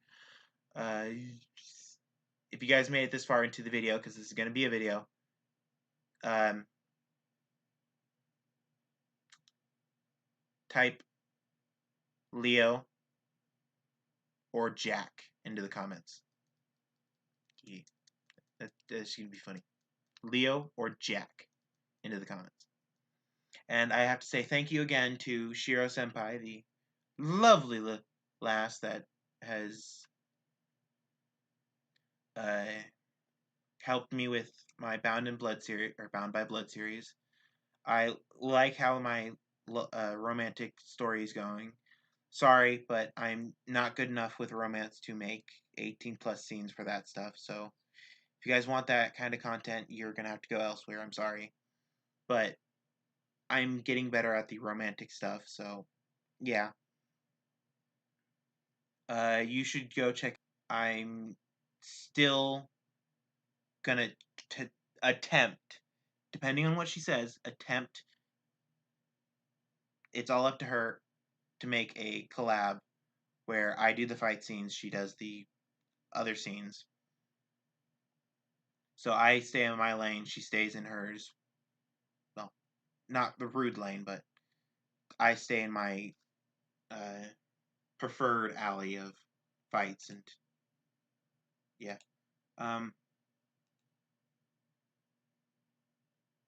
if you guys made it this far into the video, because this is gonna be a video, type Leo or Jack into the comments. That's gonna be funny. Leo or Jack into the comments. And I have to say thank you again to Shiro Senpai, the lovely lass that has helped me with my Bound by Blood series. I like how my romantic story is going. Sorry, but I'm not good enough with romance to make 18 plus scenes for that stuff. So if you guys want that kind of content, you're gonna have to go elsewhere. I'm sorry, but I'm getting better at the romantic stuff. So yeah, you should go check. I'm still gonna attempt, depending on what she says, attempt. It's all up to her to make a collab where I do the fight scenes, she does the other scenes. So I stay in my lane, she stays in hers. Well, not the rude lane, but I stay in my preferred alley of fights, and yeah.